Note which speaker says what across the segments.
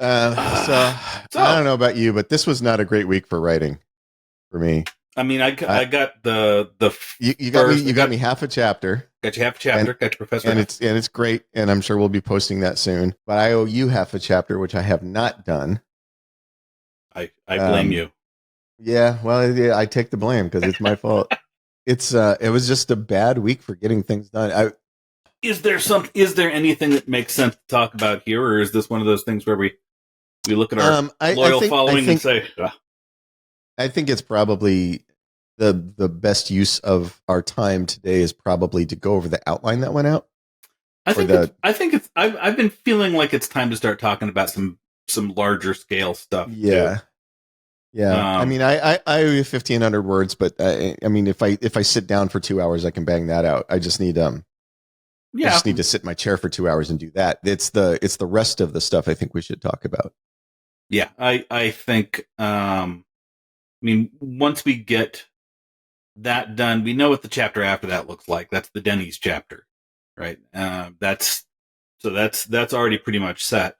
Speaker 1: So I don't know about you, but this was not a great week for writing for me.
Speaker 2: I mean, I got the
Speaker 1: You got me.
Speaker 2: first.
Speaker 1: You got me half a chapter,
Speaker 2: Got you half a chapter. Got your Professor
Speaker 1: and
Speaker 2: F.
Speaker 1: it's great, and I'm sure we'll be posting that soon. But I owe you half a chapter, which I have not done.
Speaker 2: I blame you.
Speaker 1: Yeah, well, yeah, I take the blame because it's my fault. It was just a bad week for getting things done.
Speaker 2: Is there anything that makes sense to talk about here, or is this one of those things where we look at our loyal following and say,
Speaker 1: I think it's probably the best use of our time today is probably to go over the outline that went out.
Speaker 2: I've been feeling like it's time to start talking about some larger scale stuff.
Speaker 1: Yeah.
Speaker 2: Too.
Speaker 1: Yeah. I mean, I owe you 1,500 words, but I mean, if I sit down for 2 hours, I can bang that out. I just need I just need to sit in my chair for 2 hours and do that. It's the rest of the stuff I think we should talk about.
Speaker 2: Yeah, I think. I mean, once we get that done, we know what the chapter after that looks like. That's the Denny's chapter, right? That's already pretty much set.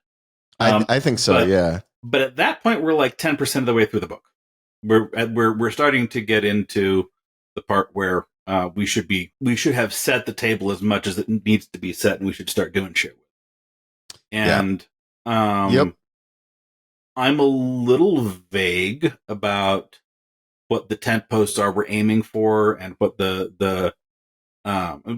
Speaker 1: I think so. Yeah.
Speaker 2: But at that point, we're like 10% of the way through the book. We're starting to get into the part where we should have set the table as much as it needs to be set, and we should start doing shit with it. And
Speaker 1: yep.
Speaker 2: I'm a little vague about what the tent posts are we're aiming for, and what we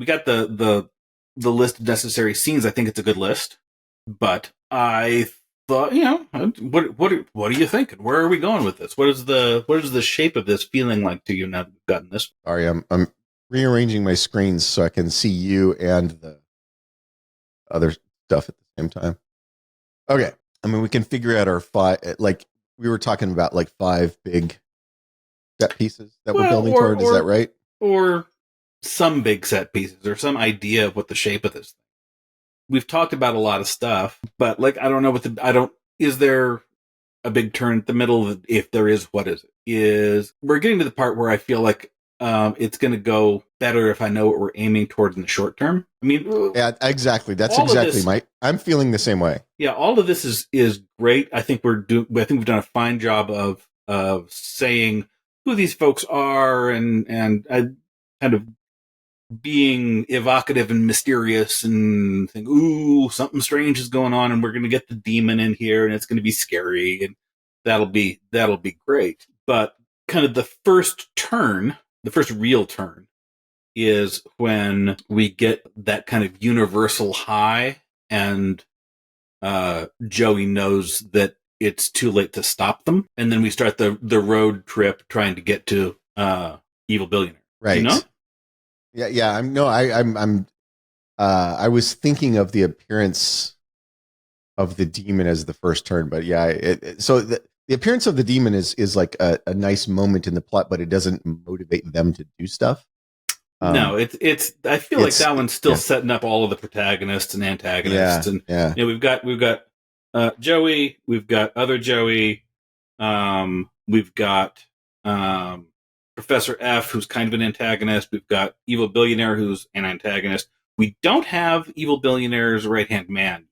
Speaker 2: got the list of necessary scenes. I think it's a good list, but I thought, what are you thinking? Where are we going with this? What is the shape of this feeling like to you now that we've gotten this?
Speaker 1: Sorry, I'm rearranging my screens so I can see you and the other stuff at the same time. Okay. I mean, we can figure out our five, like we were talking about, like 5 big set pieces that we're building toward. Is that right?
Speaker 2: Or some big set pieces, or some idea of what the shape of this thing. We've talked about a lot of stuff, but like, I don't know is there a big turn at the middle? If there is, what is it? We're getting to the part where I feel like it's going to go better if I know what we're aiming toward in the short term. I mean,
Speaker 1: yeah, exactly. That's exactly I'm feeling the same way.
Speaker 2: Yeah, all of this is great. I think we've done a fine job of saying who these folks are and kind of being evocative and mysterious and think, ooh, something strange is going on, and we're going to get the demon in here, and it's going to be scary, and that'll be great. But kind of the first real turn, is when we get that kind of universal high, and Joey knows that it's too late to stop them, and then we start the road trip trying to get to Evil Billionaire.
Speaker 1: Right.
Speaker 2: You know?
Speaker 1: Yeah. I was thinking of the appearance of the demon as the first turn, but yeah. So the appearance of the demon is like a nice moment in the plot, but it doesn't motivate them to do stuff.
Speaker 2: No, it's. I feel like that one's still setting up all of the protagonists and antagonists, and we've got Joey, we've got other Joey, we've got Professor F, who's kind of an antagonist. We've got Evil Billionaire, who's an antagonist. We don't have Evil Billionaire's right hand man.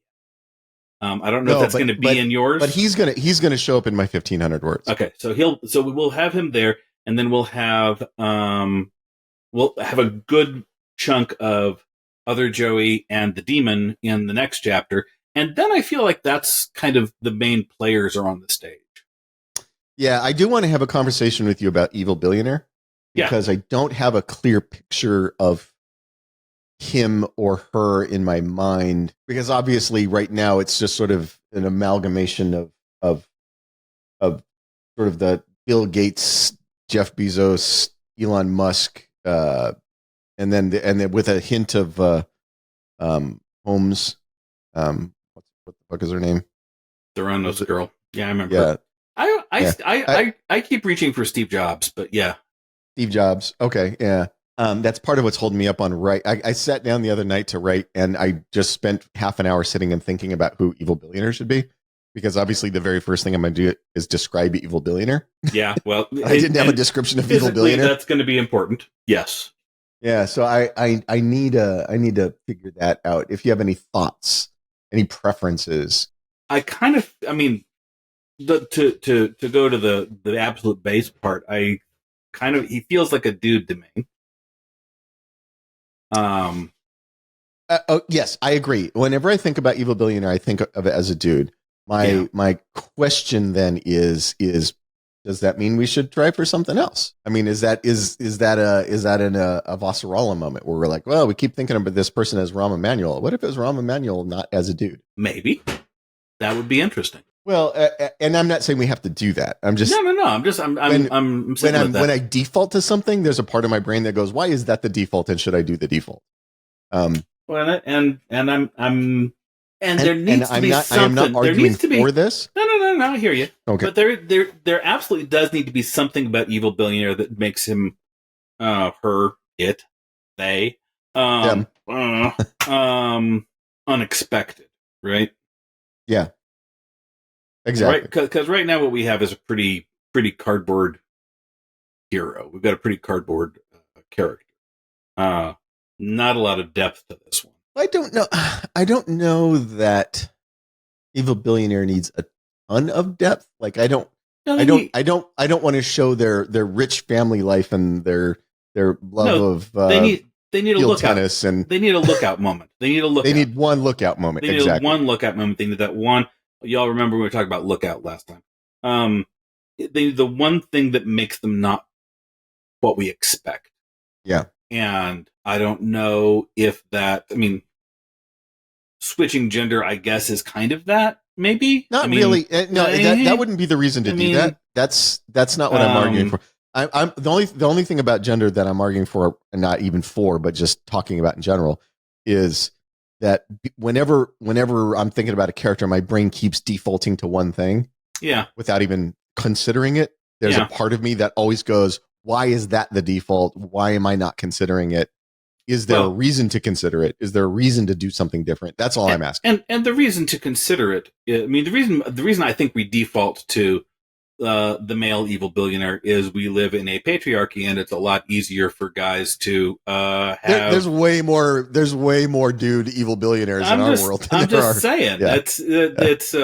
Speaker 2: I don't know if that's going to be in yours,
Speaker 1: but he's gonna show up in my 1,500 words.
Speaker 2: Okay, so we'll have him there, and then we'll have a good chunk of other Joey and the demon in the next chapter, and then I feel like that's kind of the main players are on the stage.
Speaker 1: Yeah, I do want to have a conversation with you about Evil Billionaire, because I don't have a clear picture of him or her in my mind, because obviously right now it's just sort of an amalgamation of sort of the Bill Gates, Jeff Bezos, Elon Musk, and then with a hint of Holmes. What the fuck is her name?
Speaker 2: Theranos girl. Yeah, I remember.
Speaker 1: Yeah.
Speaker 2: I keep reaching for Steve Jobs, but yeah.
Speaker 1: Steve Jobs. Okay, yeah. That's part of what's holding me up on write. I sat down the other night to write, and I just spent half an hour sitting and thinking about who Evil Billionaire should be, because obviously the very first thing I'm going to do is describe Evil Billionaire.
Speaker 2: Yeah, well,
Speaker 1: I didn't have a description of Evil Billionaire.
Speaker 2: That's going to be important. Yes.
Speaker 1: Yeah, so I need to figure that out. If you have any thoughts, any preferences.
Speaker 2: I mean, to go to the absolute base part, he feels like a dude to me.
Speaker 1: Yes, I agree. Whenever I think about Evil Billionaire, I think of it as a dude. My question then is does that mean we should try for something else? I mean, is that a Vasarala moment where we're like, well, we keep thinking about this person as Rahm Emanuel. What if it was Rahm Emanuel not as a dude?
Speaker 2: Maybe that would be interesting.
Speaker 1: Well, and I'm not saying we have to do that. I'm just
Speaker 2: no.
Speaker 1: When I default to something, there's a part of my brain that goes, "Why is that the default? And should I do the default?"
Speaker 2: Well, and there needs to be something.
Speaker 1: I am not arguing for this.
Speaker 2: No. I hear you.
Speaker 1: Okay,
Speaker 2: but there absolutely does need to be something about Evil Billionaire that makes him, her, it, they, unexpected, right?
Speaker 1: Yeah, exactly.
Speaker 2: Right, because right now what we have is a pretty cardboard hero. We've got a pretty cardboard character. Not a lot of depth to this one.
Speaker 1: I don't know. I don't know that Evil Billionaire needs a ton of depth. Like I don't want to show their rich family life and their love of
Speaker 2: they need a lookout
Speaker 1: tennis and
Speaker 2: they need a lookout moment. They need
Speaker 1: one lookout moment.
Speaker 2: They need one lookout moment. They need that one. Y'all remember when we were talking about lookout last time? They need the one thing that makes them not what we expect.
Speaker 1: Yeah.
Speaker 2: And I don't know if that, I mean, switching gender, I guess, is kind of that, maybe?
Speaker 1: Not really. No, that wouldn't be the reason to do that. That's not what I'm arguing for. I'm the only thing about gender that I'm arguing for, and not even for, but just talking about in general, is that whenever I'm thinking about a character, my brain keeps defaulting to one thing.
Speaker 2: Yeah.
Speaker 1: Without even considering it. There's a part of me that always goes, why is that the default? Why am I not considering it? Is there a reason to consider it? Is there a reason to do something different? That's all I'm asking.
Speaker 2: And the reason to consider it, I mean, the reason I think we default to the male evil billionaire is we live in a patriarchy, and it's a lot easier for guys to have.
Speaker 1: There's way more dude evil billionaires in our world.
Speaker 2: I'm just saying. Yeah. It's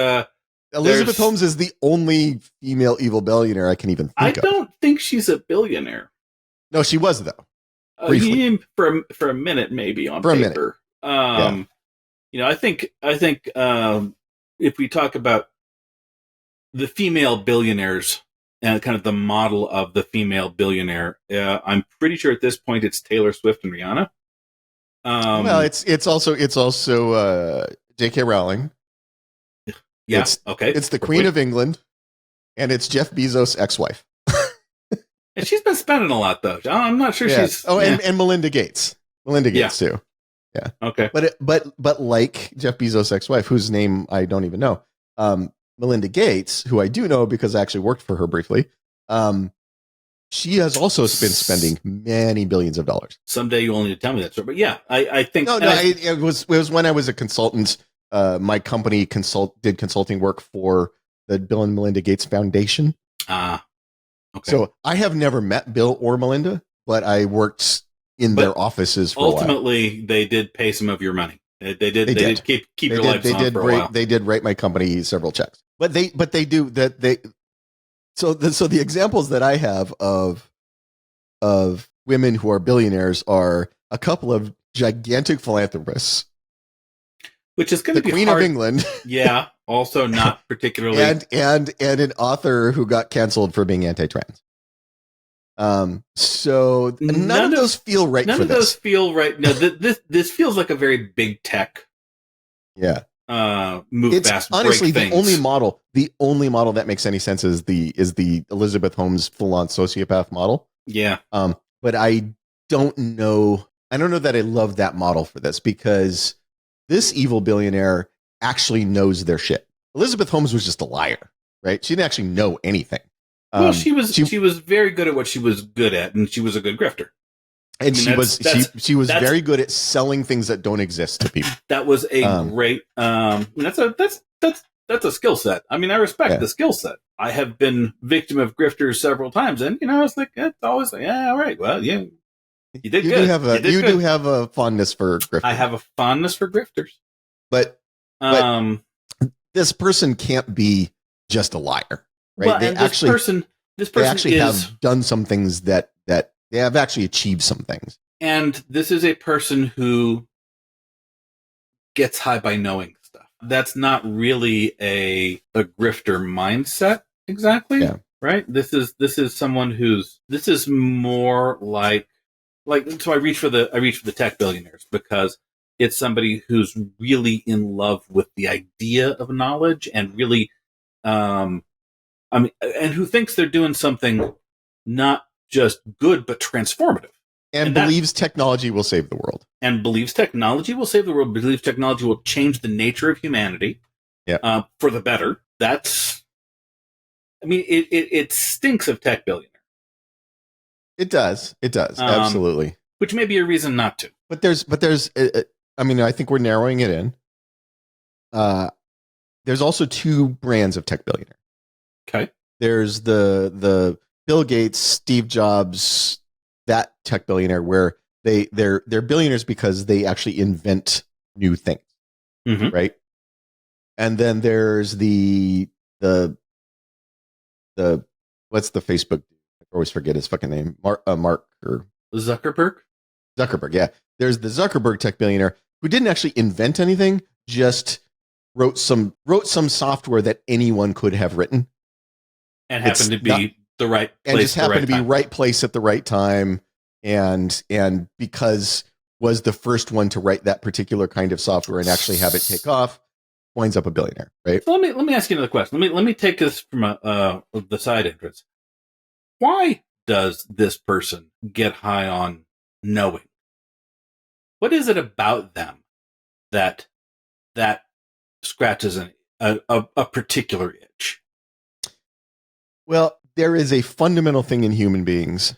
Speaker 1: Elizabeth Holmes is the only female evil billionaire I can even think of.
Speaker 2: I don't think she's a billionaire.
Speaker 1: No, she was though. Briefly.
Speaker 2: For a minute, maybe on paper. I think if we talk about the female billionaires and kind of the model of the female billionaire, I'm pretty sure at this point it's Taylor Swift and Rihanna.
Speaker 1: Well, it's also J.K. Rowling.
Speaker 2: Yeah,
Speaker 1: okay. It's the Queen of England, and it's Jeff Bezos' ex-wife.
Speaker 2: And she's been spending a lot, though. I'm not sure she's.
Speaker 1: Oh, and Melinda Gates. Melinda Gates too. Yeah.
Speaker 2: Okay.
Speaker 1: But like Jeff Bezos' ex-wife, whose name I don't even know, Melinda Gates, who I do know because I actually worked for her briefly. She has also been spending many billions of dollars.
Speaker 2: Someday you will need to tell me that story. But yeah, I think
Speaker 1: it was when I was a consultant. My company did consulting work for the Bill and Melinda Gates Foundation.
Speaker 2: Okay.
Speaker 1: So I have never met Bill or Melinda, but I worked in their offices for
Speaker 2: ultimately, a while. They did pay some of your money. They did keep your lives on for a while.
Speaker 1: They did write my company several checks. But they do that. So the examples that I have of women who are billionaires are a couple of gigantic philanthropists.
Speaker 2: Which is going to be
Speaker 1: the Queen of England.
Speaker 2: Yeah, also not particularly.
Speaker 1: and an author who got canceled for being anti-trans. So none of those feel right.
Speaker 2: None
Speaker 1: for
Speaker 2: of
Speaker 1: this.
Speaker 2: those feel right. No, this feels like a very big tech.
Speaker 1: Yeah.
Speaker 2: Move
Speaker 1: it's
Speaker 2: fast.
Speaker 1: Honestly,
Speaker 2: break
Speaker 1: the only model that makes any sense is the Elizabeth Holmes full-on sociopath model.
Speaker 2: Yeah.
Speaker 1: But I don't know that I love that model for this because this evil billionaire actually knows their shit. Elizabeth Holmes was just a liar, right? She didn't actually know anything.
Speaker 2: Well, she was very good at what she was good at, and she was a good grifter.
Speaker 1: And she was very good at selling things that don't exist to people.
Speaker 2: That was a great. That's a skill set. I mean, I respect the skill set. I have been victim of grifters several times, and it's like it's always like, yeah, all right, well, yeah. You did good.
Speaker 1: You do have a fondness for grifters.
Speaker 2: I have a fondness for grifters.
Speaker 1: But this person can't be just a liar, right?
Speaker 2: Well, and this person
Speaker 1: they actually have done some things that they have actually achieved some things.
Speaker 2: And this is a person who gets high by knowing stuff. That's not really a grifter mindset exactly, right? This is someone this is more like so I reach for the tech billionaires because it's somebody who's really in love with the idea of knowledge and really and who thinks they're doing something not just good but transformative.
Speaker 1: And believes technology will save the world.
Speaker 2: And believes technology will save the world, believes technology will change the nature of humanity for the better. It stinks of tech billionaire.
Speaker 1: It does. Absolutely.
Speaker 2: Which may be a reason not to.
Speaker 1: But there's, I think we're narrowing it in. There's also two brands of tech billionaire.
Speaker 2: Okay.
Speaker 1: There's the Bill Gates, Steve Jobs, that tech billionaire where they're billionaires because they actually invent new things, right? And then there's the what's the Facebook? I always forget his fucking name. Mark or
Speaker 2: Zuckerberg.
Speaker 1: Zuckerberg, yeah. There's the Zuckerberg tech billionaire who didn't actually invent anything, just wrote some software that anyone could have written,
Speaker 2: and happened to be the right place,
Speaker 1: and just happened to be right place at the right time, and because was the first one to write that particular kind of software and actually have it take off, winds up a billionaire, right?
Speaker 2: So let me ask you another question. Let me take this from the side entrance. Why does this person get high on knowing? What is it about them that scratches a particular itch?
Speaker 1: Well, there is a fundamental thing in human beings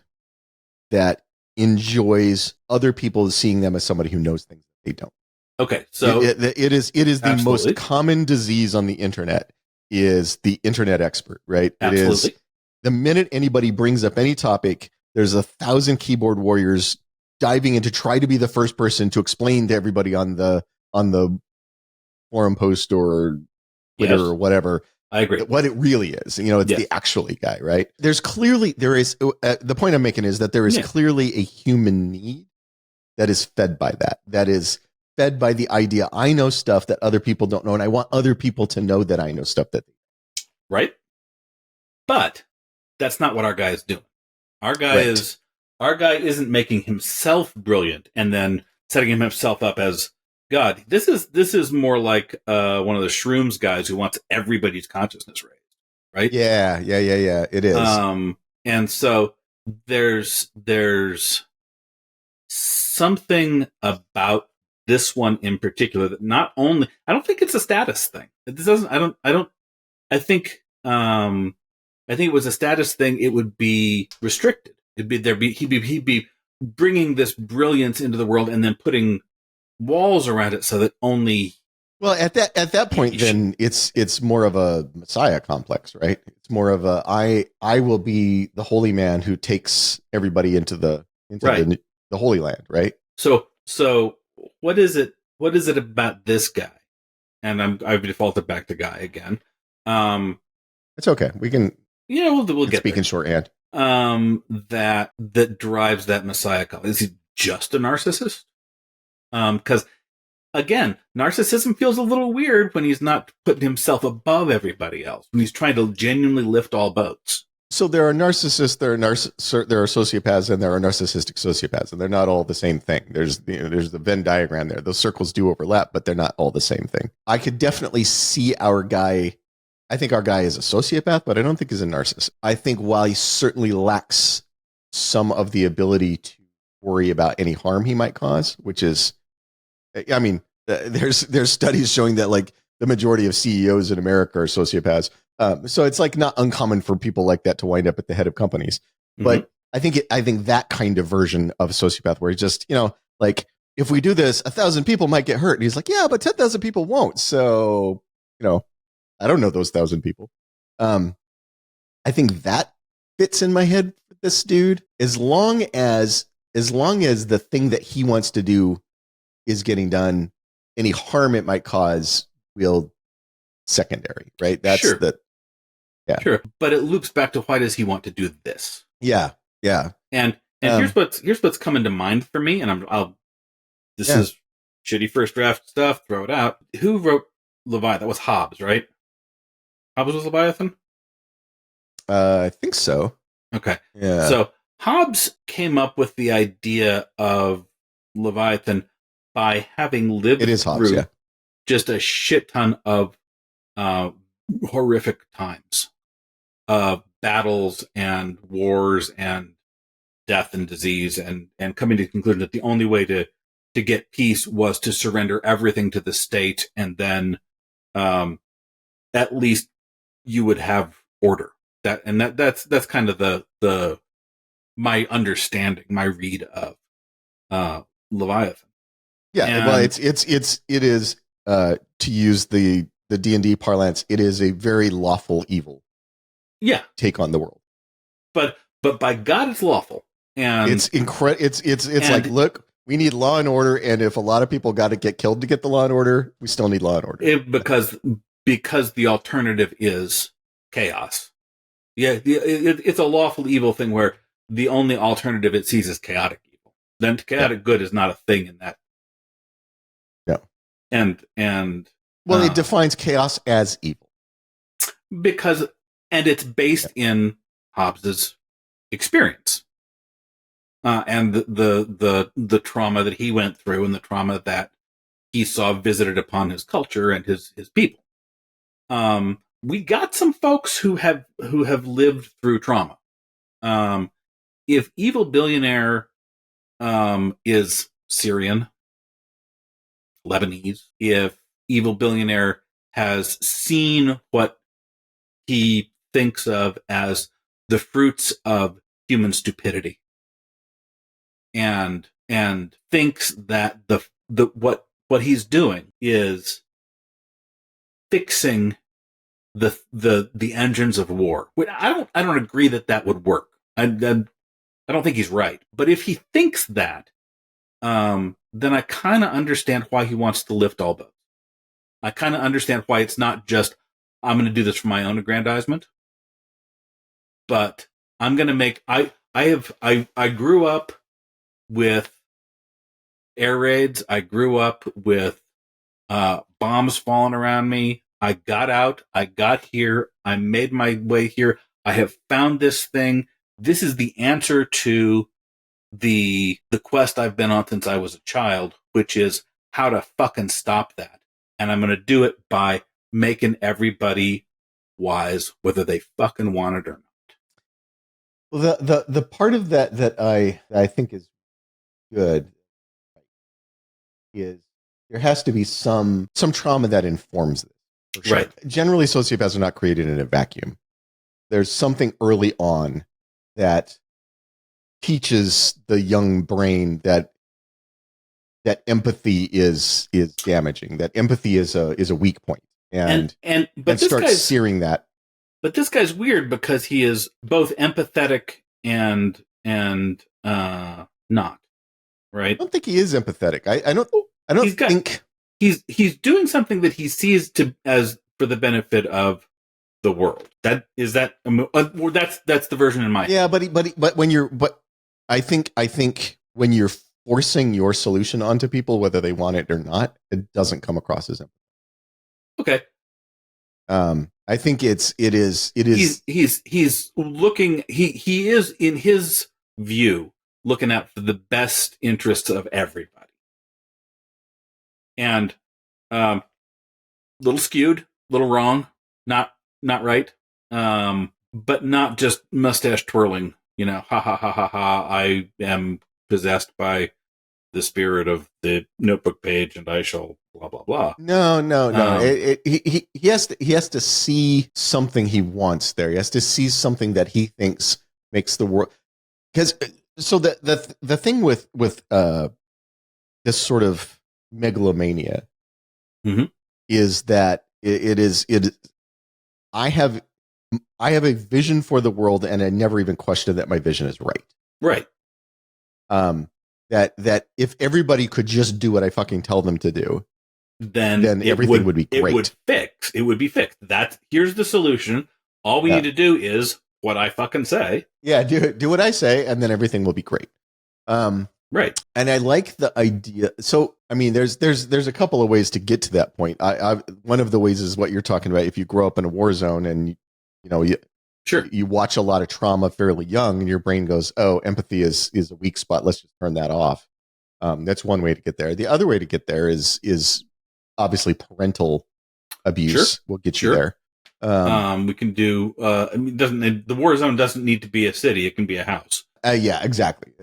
Speaker 1: that enjoys other people seeing them as somebody who knows things that they don't.
Speaker 2: Okay, so
Speaker 1: it is the most common disease on the internet is the internet expert, right?
Speaker 2: Absolutely.
Speaker 1: It is the minute anybody brings up any topic, there's 1,000 keyboard warriors diving in to try to be the first person to explain to everybody on the forum post or Twitter or whatever.
Speaker 2: I agree.
Speaker 1: What it really is, it's the actually guy, right? There is the point I'm making is that there is clearly a human need that is fed by that. That is fed by the idea I know stuff that other people don't know, and I want other people to know that I know stuff that they know.
Speaker 2: Right. But that's not what our guy is doing. Our guy isn't making himself brilliant and then setting himself up as God. This is more like one of the Shrooms guys who wants everybody's consciousness raised, right?
Speaker 1: Yeah. It is.
Speaker 2: And so there's something about this one in particular that not only, I don't think it's a status thing. This doesn't. I think it was a status thing. It would be restricted. He'd be bringing this brilliance into the world and then putting walls around it so that only.
Speaker 1: Well, at that point, then it's more of a Messiah complex, right? It's more of a I will be the holy man who takes everybody into the Holy Land, right?
Speaker 2: So what is it about this guy? And I've defaulted back to guy again.
Speaker 1: It's okay. We can.
Speaker 2: We'll get
Speaker 1: speak in shorthand.
Speaker 2: That drives that Messiah complex. Is he just a narcissist? Because again, narcissism feels a little weird when he's not putting himself above everybody else, when he's trying to genuinely lift all boats.
Speaker 1: So there are narcissists, there are sociopaths, and there are narcissistic sociopaths, and they're not all the same thing. There's the Venn diagram there. Those circles do overlap, but they're not all the same thing. I could definitely see our guy. I think our guy is a sociopath, but I don't think he's a narcissist. I think while he certainly lacks some of the ability to worry about any harm he might cause, which is, there's studies showing that like the majority of CEOs in America are sociopaths. So it's like not uncommon for people like that to wind up at the head of companies. Mm-hmm. But I think that kind of version of a sociopath where he's just, like if we do this, 1,000 people might get hurt. And he's like, yeah, but 10,000 people won't. So, I don't know those 1,000 people. I think that fits in my head with this dude. As long as the thing that he wants to do is getting done, any harm it might cause will secondary, right? That's
Speaker 2: Sure.
Speaker 1: Yeah.
Speaker 2: Sure. But it loops back to why does he want to do this?
Speaker 1: Yeah.
Speaker 2: And here's what's coming to mind for me, and this is shitty first draft stuff, throw it out. Who wrote Leviathan? That was Hobbes, right? Hobbes was Leviathan?
Speaker 1: I think so.
Speaker 2: Okay.
Speaker 1: Yeah.
Speaker 2: So Hobbes came up with the idea of Leviathan by having lived through just a shit ton of horrific times of battles and wars and death and disease, and coming to the conclusion that the only way to get peace was to surrender everything to the state, and then at least you would have order. That's kind of the my understanding, my read of Leviathan.
Speaker 1: Yeah, well, it is to use the D&D parlance, it is a very lawful evil.
Speaker 2: Yeah,
Speaker 1: take on the world.
Speaker 2: But by God, it's lawful, and
Speaker 1: it's incredible. It's like, look, we need law and order, and if a lot of people got to get killed to get the law and order, we still need law and order.
Speaker 2: Because the alternative is chaos. Yeah, it's a lawful evil thing where the only alternative it sees is chaotic evil. Then chaotic good is not a thing in that.
Speaker 1: Yeah.
Speaker 2: And
Speaker 1: it defines chaos as evil.
Speaker 2: Because it's based in Hobbes's experience. And the trauma that he went through, and the trauma that he saw visited upon his culture and his people. We got some folks who have lived through trauma. If Evil Billionaire is Syrian, Lebanese, if Evil Billionaire has seen what he thinks of as the fruits of human stupidity, and thinks that what he's doing is fixing the engines of war. I don't agree that would work. I don't think he's right. But if he thinks that, then I kind of understand why he wants to lift all boats. I kind of understand why it's not just, I'm going to do this for my own aggrandizement, but I'm going to make, I grew up with air raids. I grew up with bombs falling around me. I got out. I got here. I made my way here. I have found this thing. This is the answer to the quest I've been on since I was a child, which is how to fucking stop that. And I'm going to do it by making everybody wise, whether they fucking want it or not.
Speaker 1: Well, the part of that I think is good is there has to be some trauma that informs this. For sure. Right. Generally, sociopaths are not created in a vacuum. There's something early on that teaches the young brain that empathy is damaging. That empathy is a weak point, and starts searing that.
Speaker 2: But this guy's weird because he is both empathetic and not, right?
Speaker 1: I don't think he is empathetic. I don't think
Speaker 2: he's doing something that he sees as for the benefit of the world. That's the version in my head.
Speaker 1: Yeah, but I think when you're forcing your solution onto people, whether they want it or not, it doesn't come across as empathy.
Speaker 2: Okay.
Speaker 1: I think it is.
Speaker 2: He's looking. He is, in his view, looking out for the best interests of everybody. And little skewed, little wrong, not right, but not just mustache twirling. Ha ha ha ha ha! I am possessed by the spirit of the notebook page, and I shall blah blah blah.
Speaker 1: No. He has to see something he wants there. He has to see something that he thinks makes the world. Because so the thing with this sort of megalomania is that it. I have a vision for the world, and I never even question that my vision is right.
Speaker 2: Right.
Speaker 1: That if everybody could just do what I fucking tell them to do,
Speaker 2: then
Speaker 1: everything would be great.
Speaker 2: It would be fixed. Here's the solution. All we need to do is what I fucking say.
Speaker 1: Yeah, do what I say, and then everything will be great.
Speaker 2: Right.
Speaker 1: And I like the idea. So, I mean, there's a couple of ways to get to that point. One of the ways is what you're talking about. If you grow up in a war zone and you watch a lot of trauma fairly young, and your brain goes, "Oh, empathy is a weak spot. Let's just turn that off." That's one way to get there. The other way to get there is obviously parental abuse will get you there.
Speaker 2: We can do. The war zone doesn't need to be a city; it can be a house.
Speaker 1: Yeah, exactly.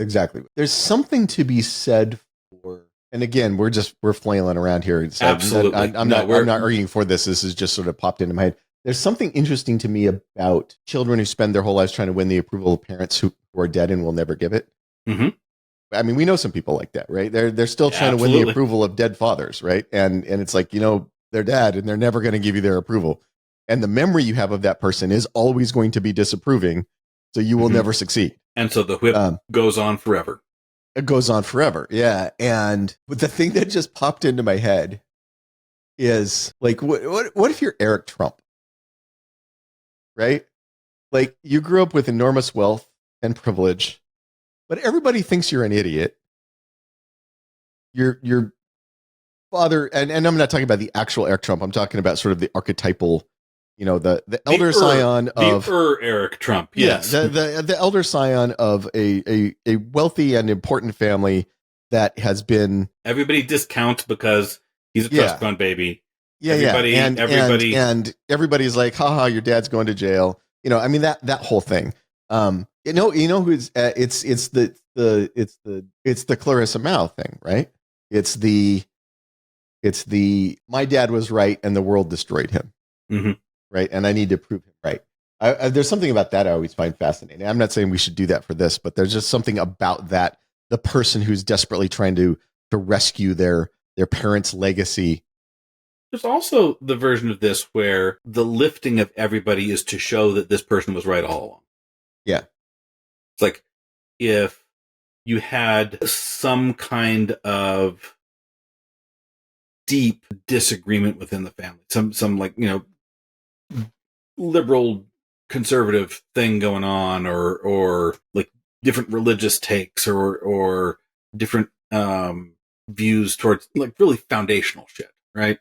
Speaker 1: There's something to be said for, and again, we're flailing around here. So
Speaker 2: Absolutely,
Speaker 1: I'm not arguing for this. This is just sort of popped into my head. There's something interesting to me about children who spend their whole lives trying to win the approval of parents who are dead and will never give it.
Speaker 2: Mm-hmm.
Speaker 1: I mean, we know some people like that, right? They're still trying to win the approval of dead fathers, right? And it's like, they're dead and they're never going to give you their approval. And the memory you have of that person is always going to be disapproving. So you will never succeed.
Speaker 2: And so the whip goes on forever.
Speaker 1: It goes on forever. Yeah. But the thing that just popped into my head is like, what if you're Eric Trump? Right? Like, you grew up with enormous wealth and privilege, but everybody thinks you're an idiot. Your father, and I'm not talking about the actual Eric Trump. I'm talking about sort of the archetypal, the elder scion of
Speaker 2: Eric Trump. Yes.
Speaker 1: Yeah, the elder scion of a wealthy and important family that has been,
Speaker 2: everybody discounts because he's a trust fund baby.
Speaker 1: Yeah,
Speaker 2: everybody,
Speaker 1: and everybody's like, haha, your dad's going to jail. I mean, that whole thing. Who's it's the Clarissa Mao thing, right? It's the my dad was right and the world destroyed him.
Speaker 2: Mm-hmm.
Speaker 1: Right. And I need to prove him right. There's something about that I always find fascinating. I'm not saying we should do that for this, but there's just something about that. The person who's desperately trying to rescue their parents' legacy.
Speaker 2: There's also the version of this where the lifting of everybody is to show that this person was right all along.
Speaker 1: Yeah.
Speaker 2: It's like if you had some kind of deep disagreement within the family, some like, liberal conservative thing going on, or like different religious takes or different views towards like really foundational shit, right?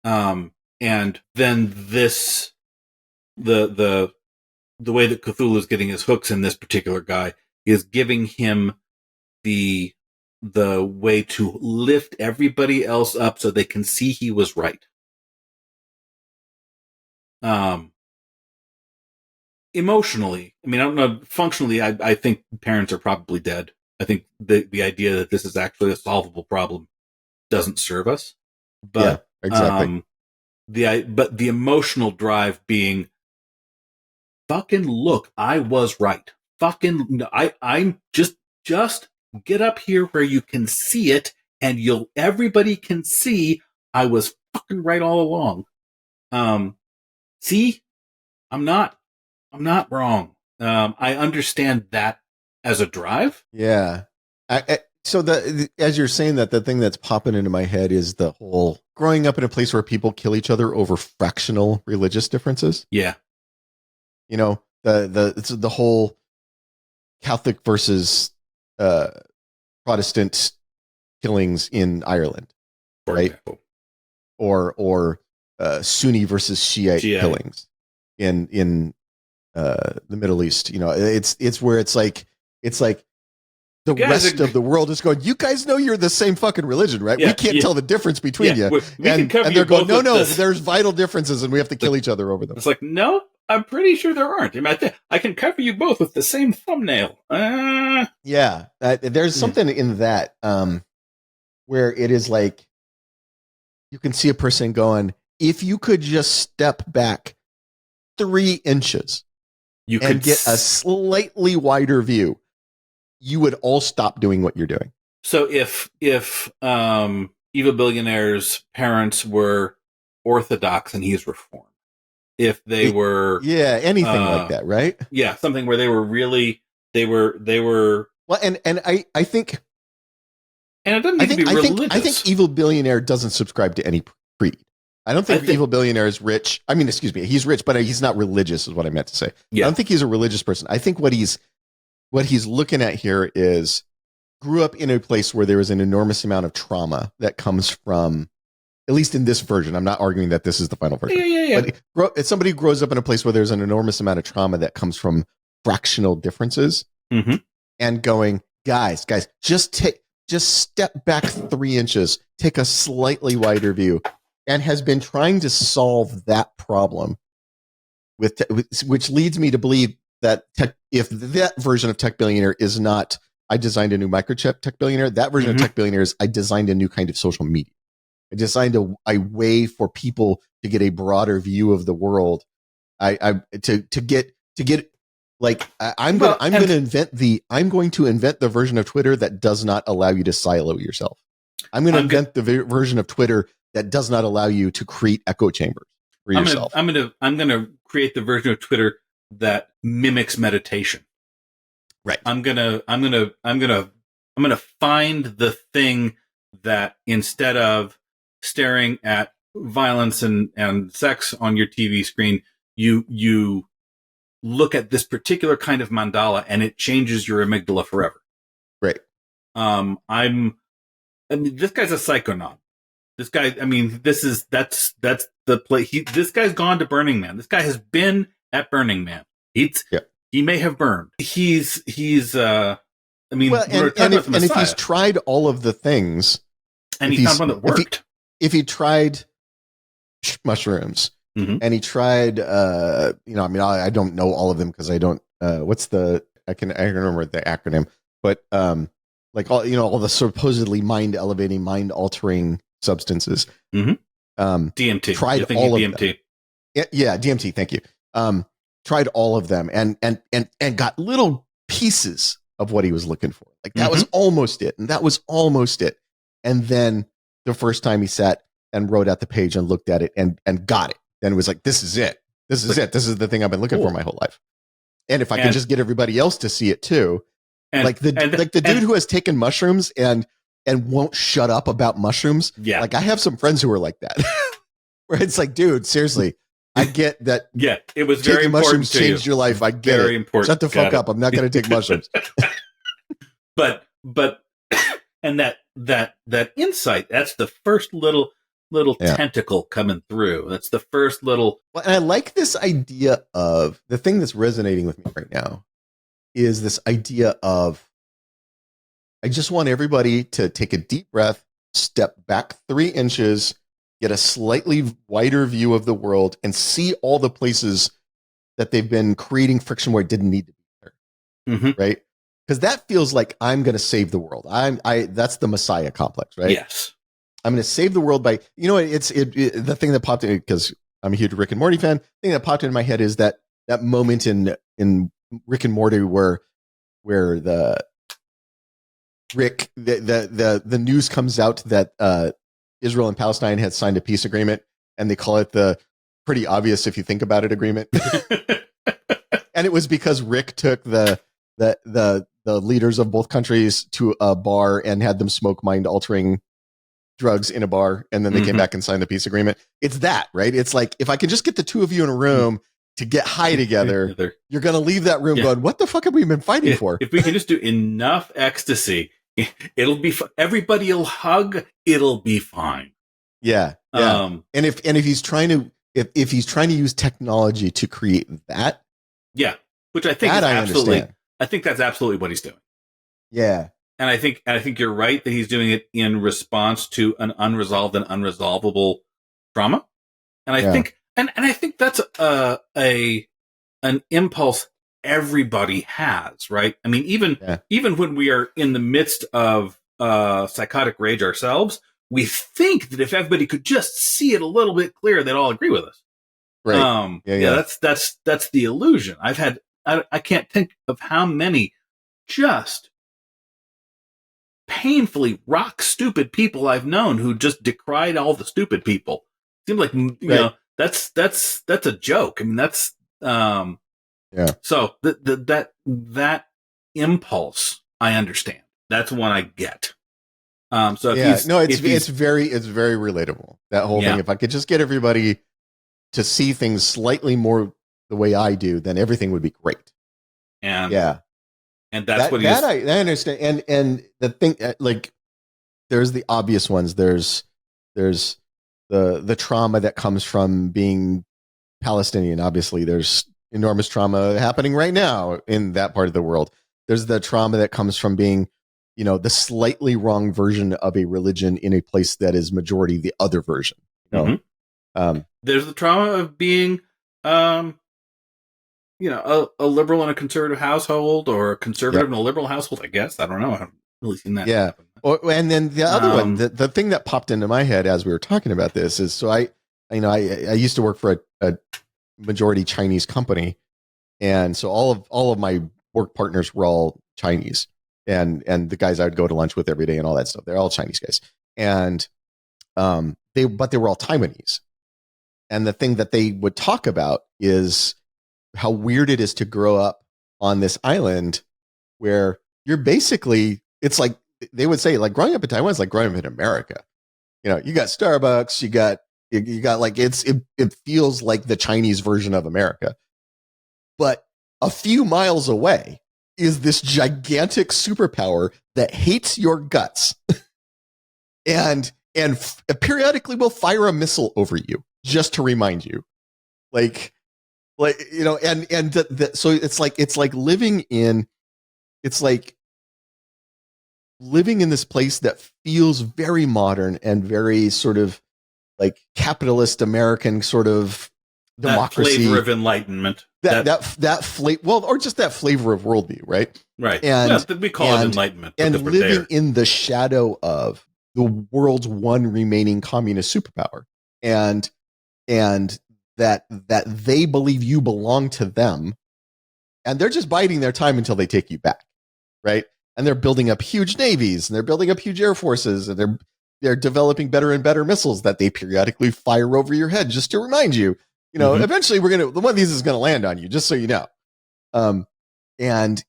Speaker 2: And then this, the way that Cthulhu is getting his hooks in this particular guy is giving him the way to lift everybody else up so they can see he was right. Emotionally, I mean, I don't know. Functionally, I think parents are probably dead. I think the idea that this is actually a solvable problem doesn't serve us. But
Speaker 1: yeah, exactly.
Speaker 2: But the emotional drive being, fucking look, I was right. Fucking, I'm just get up here where you can see it, and everybody can see I was fucking right all along. See, I'm not wrong. I understand that as a drive.
Speaker 1: Yeah. So as you're saying that, the thing that's popping into my head is the whole growing up in a place where people kill each other over fractional religious differences.
Speaker 2: Yeah.
Speaker 1: It's the whole Catholic versus Protestant killings in Ireland,
Speaker 2: for
Speaker 1: right?
Speaker 2: Example.
Speaker 1: Or Sunni versus Shiite killings in the Middle East. It's where it's like the rest of the world is going, you guys know you're the same fucking religion, right? We can't tell the difference between you. And they're going, no, there's vital differences and we have to kill each other over them.
Speaker 2: It's like, no, I'm pretty sure there aren't. I mean, I can cover you both with the same thumbnail.
Speaker 1: Yeah, there's something in that where it is like, you can see a person going, if you could just step back 3 inches and get a slightly wider view, you would all stop doing what you're doing.
Speaker 2: So if Evil Billionaire's parents were Orthodox and he's Reformed, if they were
Speaker 1: anything like that, right?
Speaker 2: Yeah, something where they were really they were
Speaker 1: well, and I think
Speaker 2: And it doesn't need to be religious.
Speaker 1: I think Evil Billionaire doesn't subscribe to any creed. I don't think Evil Billionaire is rich. I mean, excuse me, he's rich, but he's not religious, is what I meant to say. Yeah. I don't think he's a religious person. I think what he's looking at here is grew up in a place where there is an enormous amount of trauma that comes from, at least in this version. I'm not arguing that this is the final version.
Speaker 2: Yeah.
Speaker 1: But it's somebody who grows up in a place where there's an enormous amount of trauma that comes from fractional differences, and going, guys, just step back 3 inches, take a slightly wider view, and has been trying to solve that problem which leads me to believe that if that version of Tech Billionaire is not, I designed a new microchip Tech Billionaire, that version of Tech Billionaire is, I designed a new kind of social media. I designed a way for people to get a broader view of the world. I'm going to invent the version of Twitter that does not allow you to silo yourself. I'm going to invent the version of Twitter that does not allow you to create echo chambers for yourself.
Speaker 2: I'm going to create the version of Twitter that mimics meditation.
Speaker 1: Right.
Speaker 2: I'm going to find the thing that, instead of staring at violence and sex on your TV screen, you look at this particular kind of mandala and it changes your amygdala forever.
Speaker 1: Right.
Speaker 2: This guy's a psychonaut. This guy, that's the play. This guy's gone to Burning Man. This guy has been at Burning Man. He may have burned. And
Speaker 1: if he's tried all of the things,
Speaker 2: and he found one that worked.
Speaker 1: If he tried mushrooms, and he tried, I don't know all of them because I don't. I can remember the acronym, but all the supposedly mind elevating, mind altering substances.
Speaker 2: DMT.
Speaker 1: Tried all of
Speaker 2: DMT.
Speaker 1: them. Yeah, DMT. Thank you. Tried all of them and got little pieces of what he was looking for. Like that was almost it, and that was almost it. And then the first time he sat and wrote out the page and looked at it and got it, then it was like, this is it. This is it. This is the thing I've been looking for my whole life. And if I can just get everybody else to see it too, the dude who has taken mushrooms and won't shut up about mushrooms.
Speaker 2: Yeah.
Speaker 1: Like I have some friends who are like that, where it's like, dude, seriously, I get that.
Speaker 2: Yeah, it was very
Speaker 1: taking
Speaker 2: important.
Speaker 1: Mushrooms changed your life. I get
Speaker 2: very
Speaker 1: it.
Speaker 2: Important.
Speaker 1: Shut the fuck up. I'm not going to take mushrooms.
Speaker 2: but and that insight. That's the first little tentacle coming through. That's the first little.
Speaker 1: Well, and I like this idea of the thing that's resonating with me right now is this idea of, I just want everybody to take a deep breath, step back 3 inches, get a slightly wider view of the world, and see all the places that they've been creating friction where it didn't need to be there. Right? Because that feels like I'm going to save the world. That's the Messiah complex, right?
Speaker 2: Yes.
Speaker 1: I'm going to save the world by, the thing that popped in, because I'm a huge Rick and Morty fan, the thing that popped in my head is that moment in Rick and Morty where the news comes out that Israel and Palestine had signed a peace agreement, and they call it the pretty obvious if you think about it agreement. And it was because Rick took the leaders of both countries to a bar and had them smoke mind altering drugs in a bar, and then they came back and signed the peace agreement. It's that, right? It's like, if I can just get the two of you in a room to get high together, you're going to leave that room going, what the fuck have we been fighting for?
Speaker 2: If we can just do enough ecstasy, it'll be everybody will hug, it'll be fine.
Speaker 1: Yeah. And if he's trying to use technology to create that,
Speaker 2: which I think I think that's absolutely what he's doing.
Speaker 1: Yeah.
Speaker 2: And I think you're right that he's doing it in response to an unresolved and unresolvable trauma. And I think I think that's an impulse everybody has, right? I mean, even when we are in the midst of psychotic rage ourselves, we think that if everybody could just see it a little bit clearer, they'd all agree with us.
Speaker 1: Right.
Speaker 2: That's the illusion. I can't think of how many just painfully rock stupid people I've known who just decried all the stupid people. Seems like that's a joke. I mean, that's So that impulse, I understand. That's one I get. So
Speaker 1: it's very relatable, that whole thing. If I could just get everybody to see things slightly more the way I do, then everything would be great.
Speaker 2: And
Speaker 1: and
Speaker 2: that's what
Speaker 1: I understand. And the thing, like, there's the obvious ones. There's the trauma that comes from being Palestinian. Obviously, there's enormous trauma happening right now in that part of the world. There's the trauma that comes from being, the slightly wrong version of a religion in a place that is majority the other version.
Speaker 2: There's the trauma of being, a liberal in a conservative household, or a conservative in a liberal household. I guess, I don't know. I haven't really seen that.
Speaker 1: Yeah. And then the other one, the thing that popped into my head as we were talking about this is, so I used to work for a majority Chinese company, and so all of my work partners were all Chinese, and the guys I would go to lunch with every day and all that stuff, they're all Chinese guys, and they were all Taiwanese, and the thing that they would talk about is how weird it is to grow up on this island where you're basically, it's like they would say, like, growing up in Taiwan is like growing up in America. You got Starbucks, you got like, it feels like the Chinese version of America. But a few miles away is this gigantic superpower that hates your guts and periodically will fire a missile over you just to remind you. So it's like living in this place that feels very modern and very sort of like capitalist American sort of democracy,
Speaker 2: that flavor of enlightenment,
Speaker 1: that flavor, well, or just that flavor of worldview, right?
Speaker 2: Right.
Speaker 1: And
Speaker 2: we call it enlightenment,
Speaker 1: and living in the shadow of the world's one remaining communist superpower, and that they believe you belong to them, and they're just biding their time until they take you back, right? And they're building up huge navies, and they're building up huge air forces, and they're developing better and better missiles that they periodically fire over your head just to remind you, eventually one of these is gonna land on you, just so you know. And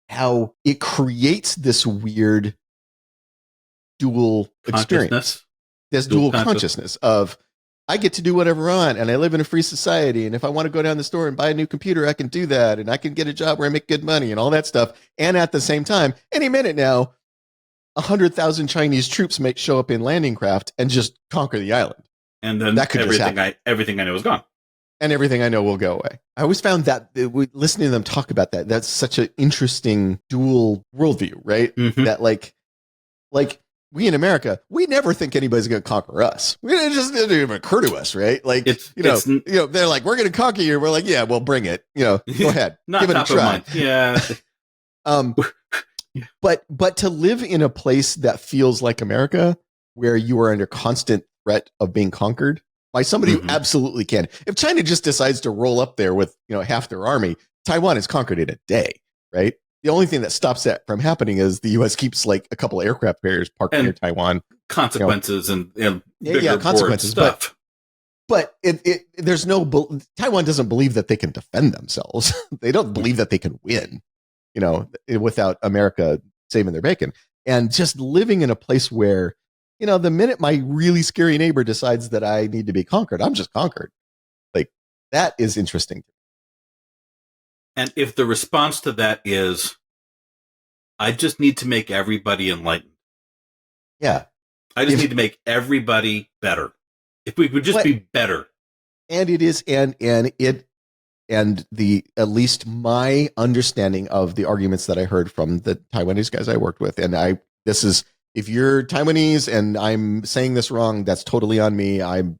Speaker 1: how it creates this weird dual experience, this dual consciousness of, I get to do whatever I want, and I live in a free society, and if I want to go down the store and buy a new computer, I can do that, and I can get a job where I make good money and all that stuff. And at the same time, any minute now, 100,000 Chinese troops may show up in landing craft and just conquer the island.
Speaker 2: And then that could everything I know is gone.
Speaker 1: And everything I know will go away. I always found that, listening to them talk about that's such an interesting dual worldview, right?
Speaker 2: Mm-hmm.
Speaker 1: That like we in America, we never think anybody's going to conquer us. It just didn't even occur to us, right? Like, they're like, we're going to conquer you. We're like, yeah, well, bring it. Go ahead, give it a try.
Speaker 2: Yeah.
Speaker 1: But to live in a place that feels like America, where you are under constant threat of being conquered by somebody who absolutely can. If China just decides to roll up there with half their army, Taiwan is conquered in a day, right? The only thing that stops that from happening is the U.S. keeps like a couple aircraft carriers parked near Taiwan.
Speaker 2: Consequences and
Speaker 1: consequences
Speaker 2: stuff.
Speaker 1: But there's no, Taiwan doesn't believe that they can defend themselves. They don't believe that they can win, without America saving their bacon. And just living in a place where, the minute my really scary neighbor decides that I need to be conquered, I'm just conquered. Like, that is interesting.
Speaker 2: And if the response to that is, I just need to make everybody enlightened.
Speaker 1: Yeah.
Speaker 2: I just need to make everybody better. If we would just be better.
Speaker 1: And it is, and the, at least my understanding of the arguments that I heard from the Taiwanese guys I worked with, and if you're Taiwanese and I'm saying this wrong, that's totally on me. I've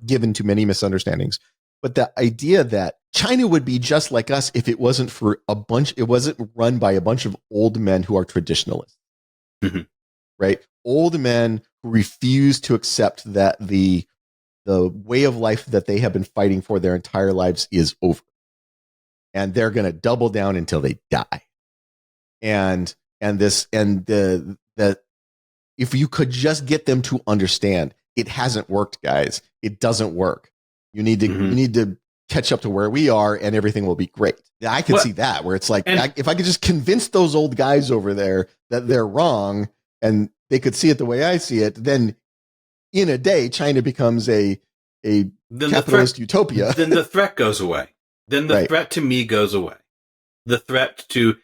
Speaker 1: given too many misunderstandings. But the idea that China would be just like us if it wasn't for it wasn't run by a bunch of old men who are traditionalists, right? Old men who refuse to accept that the way of life that they have been fighting for their entire lives is over, and they're going to double down until they die. And that if you could just get them to understand, it hasn't worked, guys. It doesn't work. You need to catch up to where we are, and everything will be great. I can see that, where it's like, if I could just convince those old guys over there that they're wrong, and they could see it the way I see it, then in a day, China becomes a capitalist utopia.
Speaker 2: Then the threat goes away. Then the threat to me goes away. The threat to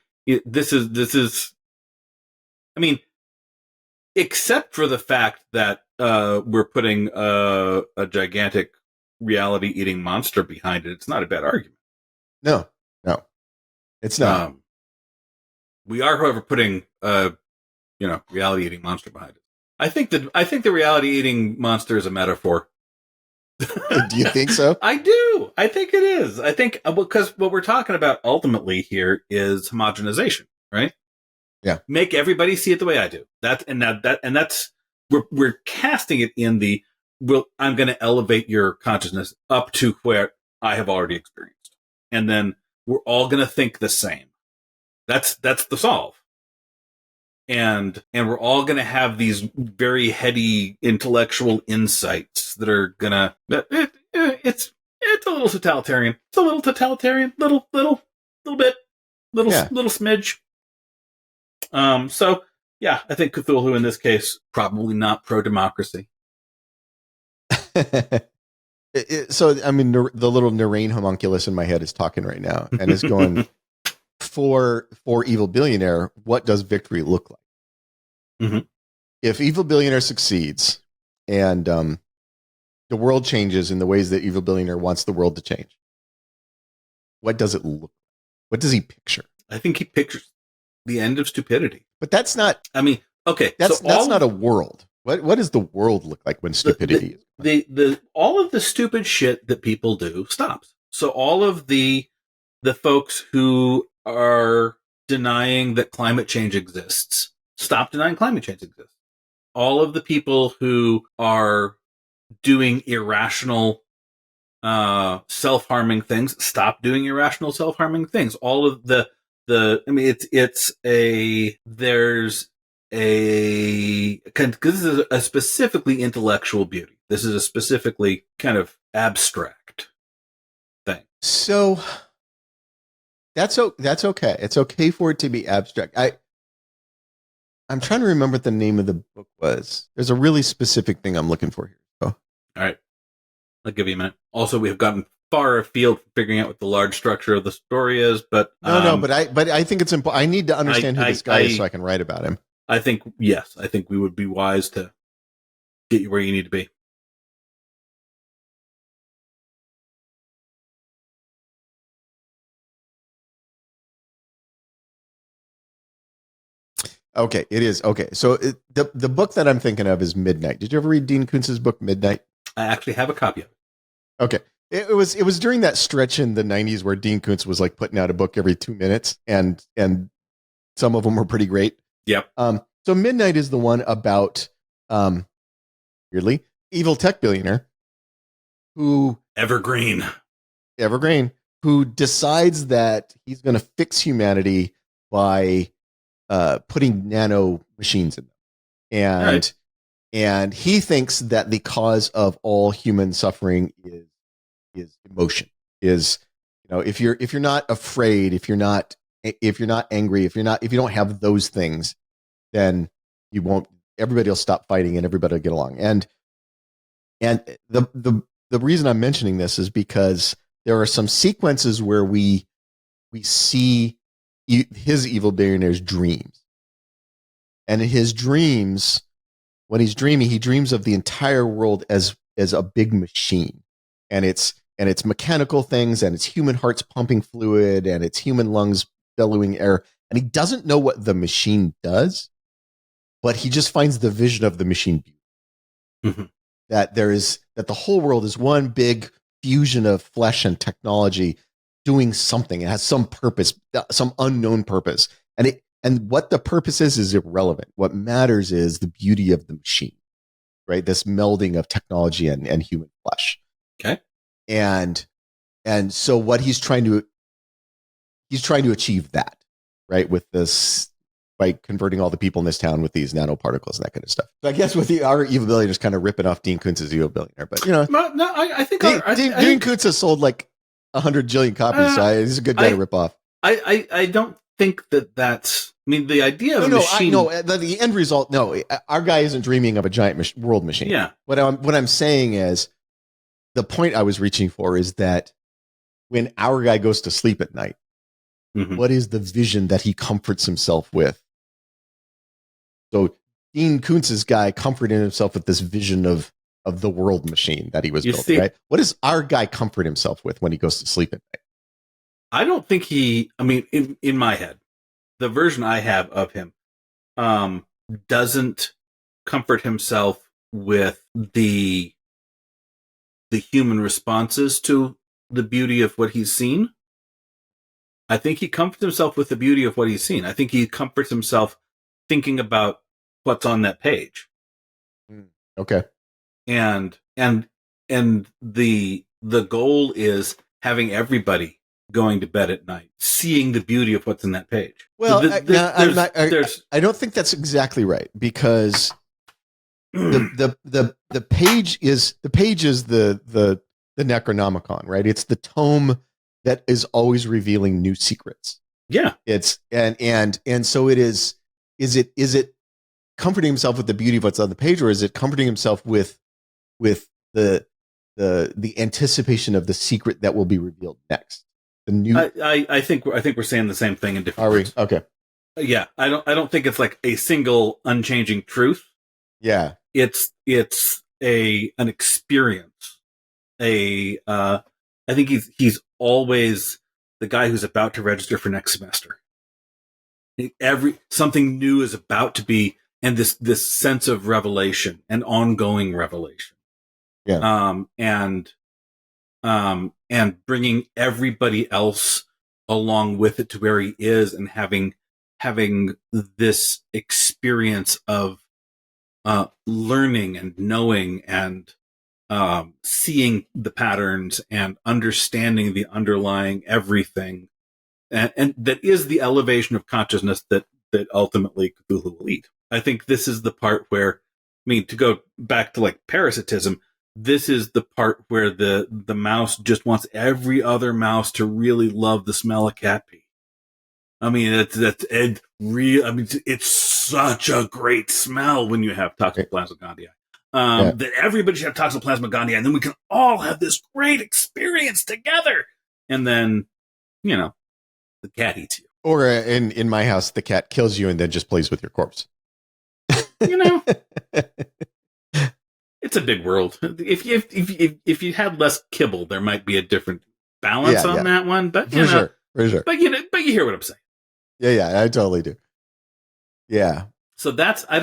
Speaker 2: this is. I mean, except for the fact that we're putting a gigantic reality-eating monster behind it, it's not a bad argument.
Speaker 1: No, it's not.
Speaker 2: We are, however, putting reality-eating monster behind it. I think the reality-eating monster is a metaphor.
Speaker 1: Do you think so?
Speaker 2: I do. I think it is. I think because what we're talking about ultimately here is homogenization, right?
Speaker 1: Yeah.
Speaker 2: Make everybody see it the way I do. That's we're casting it in the I'm going to elevate your consciousness up to where I have already experienced, and then we're all going to think the same. That's the solve. And we're all going to have these very heady intellectual insights that are going to, it's a little totalitarian. It's a little totalitarian, little bit, little smidge. So yeah, I think Cthulhu in this case, probably not pro-democracy.
Speaker 1: So, I mean, the little Narain homunculus in my head is talking right now and is going, for Evil Billionaire, what does victory look like?
Speaker 2: Mm-hmm.
Speaker 1: If Evil Billionaire succeeds and the world changes in the ways that Evil Billionaire wants the world to change, what does it look like? What does he picture?
Speaker 2: I think he pictures the end of stupidity.
Speaker 1: But that's not...
Speaker 2: I mean, okay.
Speaker 1: That's not a world. What does the world look like when stupidity
Speaker 2: is? All of the stupid shit that people do stops. So all of the folks who are denying that climate change exists, stop denying climate change exists. All of the people who are doing irrational, self-harming things, stop doing irrational, self-harming things. All of there's because this is a specifically intellectual beauty. This is a specifically kind of abstract thing.
Speaker 1: So that's okay. It's okay for it to be abstract. I'm trying to remember what the name of the book was. There's a really specific thing I'm looking for here. So.
Speaker 2: All right. I'll give you a minute. Also, we have gotten far afield from figuring out what the large structure of the story is, but
Speaker 1: but I think it's important. I need to understand who this guy is so I can write about him.
Speaker 2: I think we would be wise to get you where you need to be.
Speaker 1: Okay, it is. Okay, so the book that I'm thinking of is Midnight. Did you ever read Dean Koontz's book, Midnight?
Speaker 2: I actually have a copy of it.
Speaker 1: Okay. It was during that stretch in the 90s where Dean Koontz was like putting out a book every 2 minutes, and some of them were pretty great.
Speaker 2: Yep.
Speaker 1: So Midnight is the one about weirdly evil tech billionaire who
Speaker 2: Evergreen,
Speaker 1: who decides that he's going to fix humanity by putting nano machines in them. And he thinks that the cause of all human suffering is emotion. Is, if you're not afraid, if you're not angry, if you don't have those things, then everybody will stop fighting and everybody will get along. And the reason I'm mentioning this is because there are some sequences where we see his evil billionaire's dreams. And in his dreams, when he's dreaming, he dreams of the entire world as a big machine. And it's mechanical things, and it's human hearts pumping fluid, and it's human lungs bellowing air. And he doesn't know what the machine does, but he just finds the vision of the machine beautiful.
Speaker 2: Mm-hmm.
Speaker 1: That the whole world is one big fusion of flesh and technology doing something. It has some purpose, some unknown purpose. And what the purpose is irrelevant. What matters is the beauty of the machine, right? This melding of technology and human flesh.
Speaker 2: Okay.
Speaker 1: And so what he's trying to achieve that, right? With this, by converting all the people in this town with these nanoparticles and that kind of stuff. So I guess with our evil billionaire is kind of ripping off Dean Koontz's evil billionaire, but
Speaker 2: I think
Speaker 1: Dean Koontz has sold like 100 jillion copies, so he's a good guy to rip off.
Speaker 2: I don't think that's mean, the idea of machine.
Speaker 1: The end result. No, our guy isn't dreaming of a giant world machine.
Speaker 2: Yeah.
Speaker 1: What I'm saying is, the point I was reaching for is that when our guy goes to sleep at night, what is the vision that he comforts himself with? So Dean Koontz's guy comforted himself with this vision of the world machine that he was building, right? What does our guy comfort himself with when he goes to sleep at night?
Speaker 2: I don't think in my head, the version I have of him doesn't comfort himself with the human responses to the beauty of what he's seen. I think he comforts himself with the beauty of what he's seen. I think he comforts himself thinking about what's on that page.
Speaker 1: Okay.
Speaker 2: And the goal is having everybody going to bed at night, seeing the beauty of what's in that page.
Speaker 1: Well, I don't think that's exactly right, because the page is the Necronomicon, right? It's the tome that is always revealing new secrets.
Speaker 2: Yeah.
Speaker 1: It's and so it is it comforting himself with the beauty of what's on the page, or is it comforting himself with the anticipation of the secret that will be revealed next? The new
Speaker 2: I think we're saying the same thing in different words.
Speaker 1: Are we? Okay.
Speaker 2: Yeah. I don't think it's like a single unchanging truth.
Speaker 1: Yeah.
Speaker 2: It's an experience. I think he's always the guy who's about to register for next semester. Something new is about to be, and this sense of revelation and ongoing revelation.
Speaker 1: Yeah.
Speaker 2: And bringing everybody else along with it to where he is, and having this experience of learning and knowing and seeing the patterns and understanding the underlying everything, and that is the elevation of consciousness that ultimately Cthulhu will eat. I think this is the part where, to go back to like parasitism, this is the part where the mouse just wants every other mouse to really love the smell of cat pee. It's such a great smell when you have Toxoplasma gondii. That everybody should have Toxoplasma gondii, and then we can all have this great experience together. And then, the cat eats you.
Speaker 1: Or in my house, the cat kills you and then just plays with your corpse.
Speaker 2: It's a big world. If you had less kibble, there might be a different balance on that one. But
Speaker 1: for sure.
Speaker 2: But you hear what I'm saying.
Speaker 1: Yeah, I totally do. Yeah.
Speaker 2: So that's I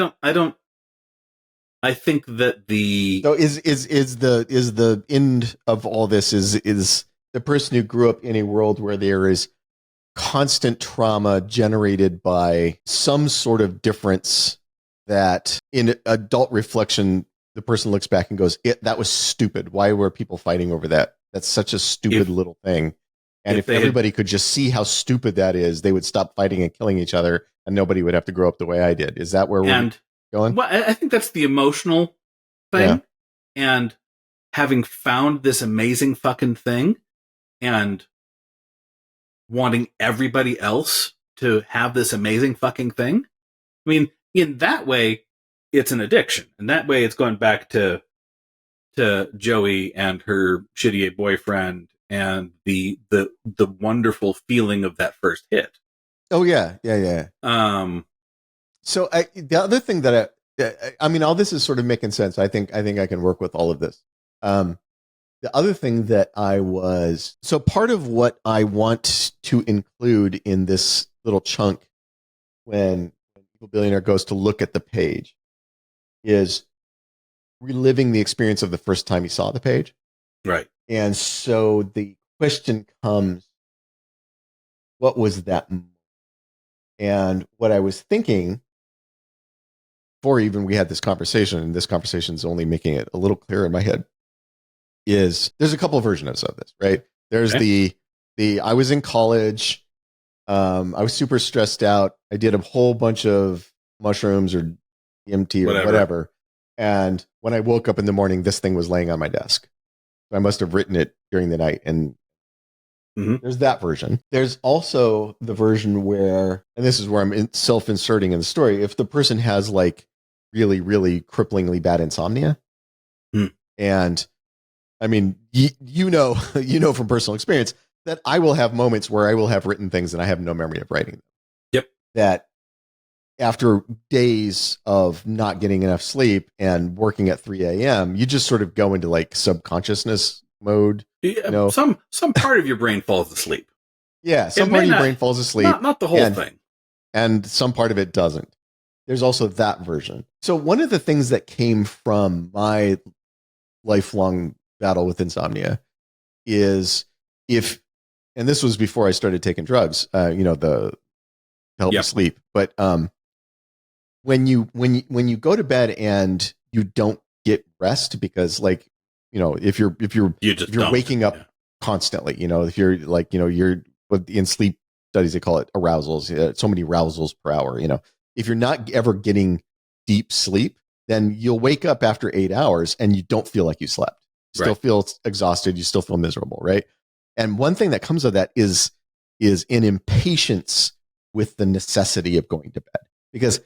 Speaker 2: think that
Speaker 1: so is the end of all this is the person who grew up in a world where there is constant trauma generated by some sort of difference that in adult reflection, the person looks back and goes, that was stupid. Why were people fighting over that? That's such a stupid little thing. And if everybody could just see how stupid that is, they would stop fighting and killing each other, and nobody would have to grow up the way I did. Is that where we're going?
Speaker 2: Well, I think that's the emotional thing. Yeah. And having found this amazing fucking thing and wanting everybody else to have this amazing fucking thing. In that way, it's an addiction. And that way, it's going back to Joey and her shitty boyfriend and the wonderful feeling of that first hit.
Speaker 1: Oh yeah. So the other thing that all this is sort of making sense. I think I can work with all of this. The other thing that part of what I want to include in this little chunk when Evil Billionaire goes to look at the page is reliving the experience of the first time he saw the page.
Speaker 2: Right.
Speaker 1: And so the question comes, what was that moment? And what I was thinking before even we had this conversation, and this conversation is only making it a little clearer in my head, is there's a couple of versions of this, right? There's the I was in college, I was super stressed out. I did a whole bunch of mushrooms or DMT or whatever. And when I woke up in the morning, this thing was laying on my desk. I must have written it during the night and There's that version. There's also the version where, and this is where I'm self-inserting in the story, if the person has like really, really cripplingly bad insomnia, and I mean, you know from personal experience that I will have moments where I will have written things and I have no memory of writing them.
Speaker 2: Yep.
Speaker 1: That after days of not getting enough sleep and working at 3 a.m., you just sort of go into like subconsciousness mode.
Speaker 2: Yeah, some part of your brain falls asleep.
Speaker 1: Yeah, some part of your brain falls asleep.
Speaker 2: Not the whole thing.
Speaker 1: And some part of it doesn't. There's also that version. So one of the things that came from my lifelong battle with insomnia is and this was before I started taking drugs, to help me sleep. But when you go to bed and you don't get rest because if you're waking up constantly, if you're you're in sleep studies, they call it arousals, so many arousals per hour, if you're not ever getting deep sleep, then you'll wake up after 8 hours and you don't feel like you slept. You still feel exhausted. You still feel miserable. Right. And one thing that comes of that is an impatience with the necessity of going to bed, because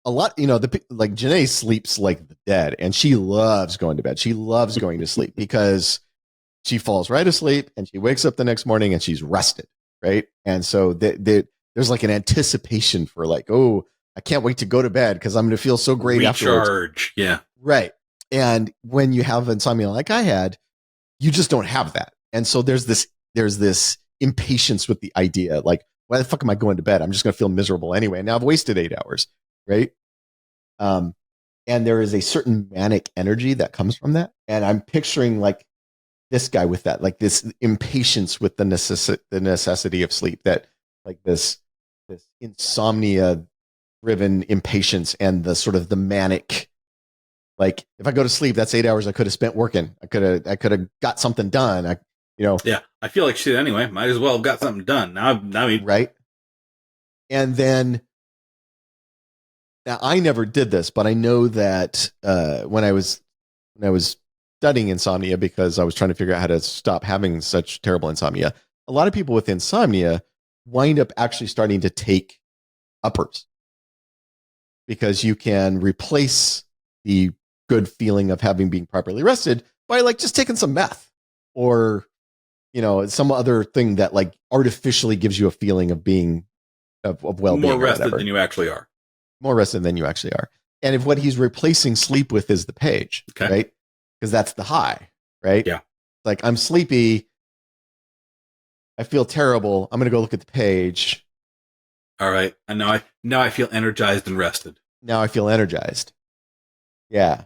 Speaker 1: a lot, like Janae sleeps like the dead and she loves going to bed. She loves going to sleep because she falls right asleep and she wakes up the next morning and she's rested. Right. And so there's like an anticipation for like, oh, I can't wait to go to bed because I'm going to feel so great afterwards.
Speaker 2: Recharge. Yeah.
Speaker 1: Right. And when you have insomnia like I had, you just don't have that. And so there's this impatience with the idea, like, why the fuck am I going to bed? I'm just going to feel miserable anyway. Now I've wasted 8 hours. Right. And there is a certain manic energy that comes from that. And I'm picturing like this guy with that, like this impatience with the necessity of sleep, that like this insomnia driven impatience and the sort of the manic, like if I go to sleep, that's 8 hours I could have spent working. I could have got something done.
Speaker 2: Yeah, I feel like shit anyway. Might as well have got something done. Now
Speaker 1: right. And then now I never did this, but I know that when I was studying insomnia, because I was trying to figure out how to stop having such terrible insomnia, a lot of people with insomnia wind up actually starting to take uppers, because you can replace the good feeling of having been properly rested by like just taking some meth or some other thing that like artificially gives you a feeling of being of well-being,
Speaker 2: more rested than you actually are.
Speaker 1: More rested than you actually are. And if what he's replacing sleep with is the page, right? Because that's the high, right?
Speaker 2: Yeah.
Speaker 1: Like, I'm sleepy, I feel terrible, I'm going to go look at the page.
Speaker 2: All right. And now I feel energized and rested.
Speaker 1: Now I feel energized. Yeah.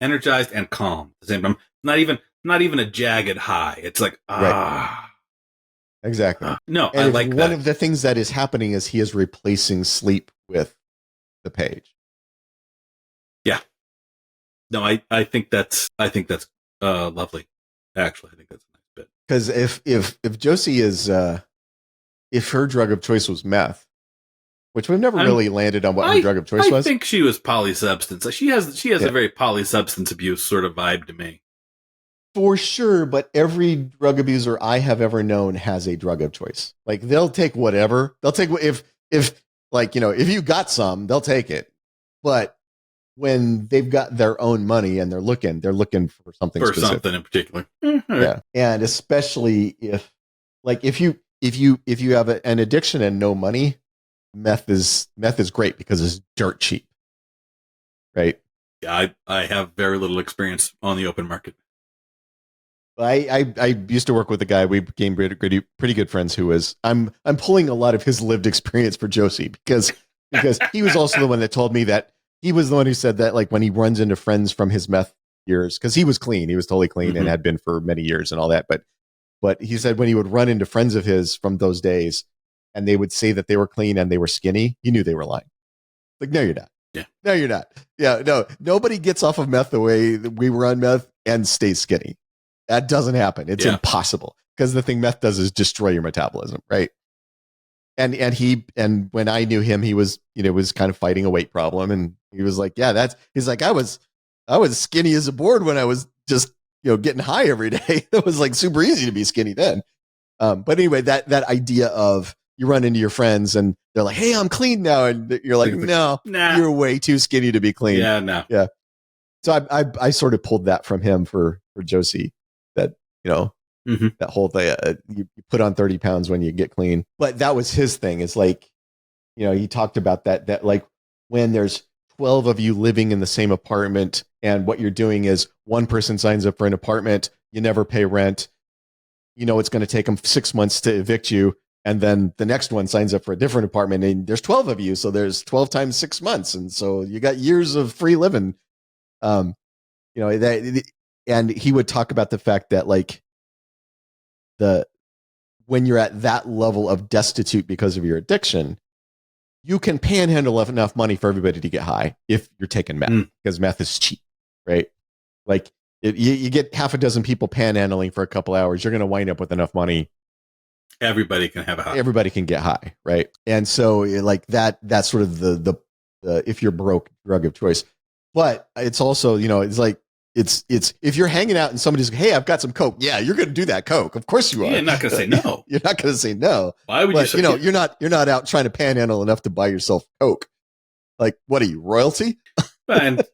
Speaker 2: Energized and calm at the same time. Not even a jagged high. It's like,
Speaker 1: Right. Exactly.
Speaker 2: No,
Speaker 1: and
Speaker 2: I like that.
Speaker 1: One of the things that is happening is he is replacing sleep with the page.
Speaker 2: Yeah. No, I think that's lovely. Actually, I think that's a nice bit.
Speaker 1: Because if Josie is if her drug of choice was meth, which we've never really landed on what her drug of choice was.
Speaker 2: I think she was polysubstance. She has a very polysubstance abuse sort of vibe to me.
Speaker 1: For sure, but every drug abuser I have ever known has a drug of choice. Like, they'll take whatever. They'll take if if you got some, they'll take it. But when they've got their own money and they're looking for something
Speaker 2: for
Speaker 1: specific.
Speaker 2: Something in particular.
Speaker 1: Yeah, and especially if you have an addiction and no money, meth is great because it's dirt cheap, right?
Speaker 2: Yeah, I have very little experience on the open market.
Speaker 1: I used to work with a guy. We became pretty good friends. Who was I'm pulling a lot of his lived experience for Josie because he was also the one that told me that he was the one who said that, like, when he runs into friends from his meth years, because he was clean, he was totally clean and had been for many years and all that. But he said when he would run into friends of his from those days and they would say that they were clean and they were skinny, he knew they were lying. Like, no, you're not.
Speaker 2: Yeah.
Speaker 1: No, you're not. Yeah, no, nobody gets off of meth the way that we were on meth and stays skinny. That doesn't happen. It's impossible, because the thing meth does is destroy your metabolism, right? And when I knew him, he was kind of fighting a weight problem, and he was like, he's like, I was skinny as a board when I was just getting high every day. It was like super easy to be skinny then. But anyway, that idea of you run into your friends and they're like, "Hey, I'm clean now," and you're like, "No,
Speaker 2: nah,
Speaker 1: you're way too skinny to be clean."
Speaker 2: Yeah, no.
Speaker 1: Yeah. So I sort of pulled that from him for Josie, that, that whole thing, you put on 30 pounds when you get clean. But that was his thing. It's like, he talked about that like when there's 12 of you living in the same apartment and what you're doing is one person signs up for an apartment, you never pay rent, it's going to take them 6 months to evict you. And then the next one signs up for a different apartment and there's 12 of you. So there's 12 times 6 months. And so you got years of free living. And he would talk about the fact that like when you're at that level of destitute because of your addiction, you can panhandle enough money for everybody to get high if you're taking meth, because meth is cheap, right? Like you get half a dozen people panhandling for a couple hours, you're going to wind up with enough money.
Speaker 2: Everybody can have a high.
Speaker 1: Everybody can get high, right? And so like that's sort of the if you're broke drug of choice. But it's also, it's like, it's if you're hanging out and somebody's like, "Hey, I've got some Coke." Yeah, you're going to do that Coke. Of course you are.
Speaker 2: You're not going to say no.
Speaker 1: You're not going to say no.
Speaker 2: Why would you say
Speaker 1: you're not out trying to panhandle enough to buy yourself Coke. Like, what are you, royalty?
Speaker 2: and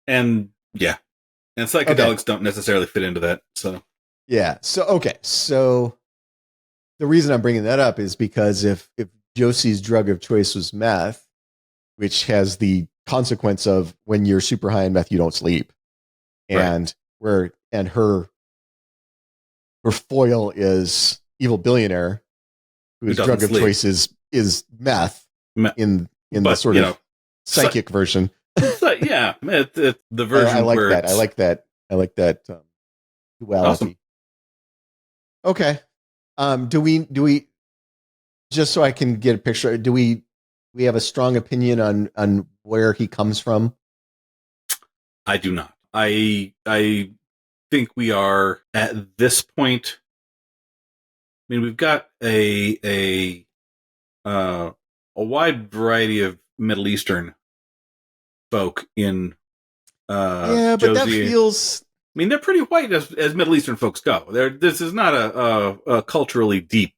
Speaker 2: yeah. And psychedelics don't necessarily fit into that. So
Speaker 1: yeah. So the reason I'm bringing that up is because if Josie's drug of choice was meth, which has the consequence of when you're super high in meth, you don't sleep. And her foil is Evil Billionaire, whose drug of choice is meth in the sort of psychic version.
Speaker 2: Yeah, the version
Speaker 1: I like that. I like that duality.
Speaker 2: Awesome.
Speaker 1: Okay. Do we just so I can get a picture, do we have a strong opinion on where he comes from?
Speaker 2: I do not. I think we are at this point. I mean, we've got a wide variety of Middle Eastern folk in
Speaker 1: but
Speaker 2: Josie.
Speaker 1: that feels.
Speaker 2: I mean, they're pretty white as Middle Eastern folks go. This is not a culturally deep.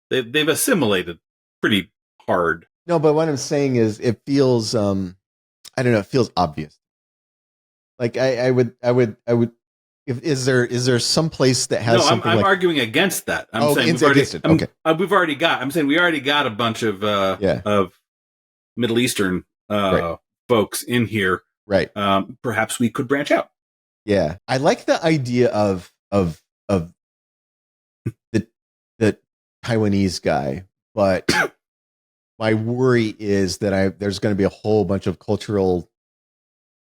Speaker 2: They've assimilated pretty hard.
Speaker 1: No, but what I'm saying is, it feels. I don't know. It feels obvious. Like I would. Is there some place that has?
Speaker 2: No,
Speaker 1: something
Speaker 2: I'm
Speaker 1: like,
Speaker 2: arguing against that. I'm saying we've already got a bunch of Middle Eastern folks in here.
Speaker 1: Right.
Speaker 2: Perhaps we could branch out.
Speaker 1: Yeah, I like the idea of the Taiwanese guy, but my worry is that there's going to be a whole bunch of cultural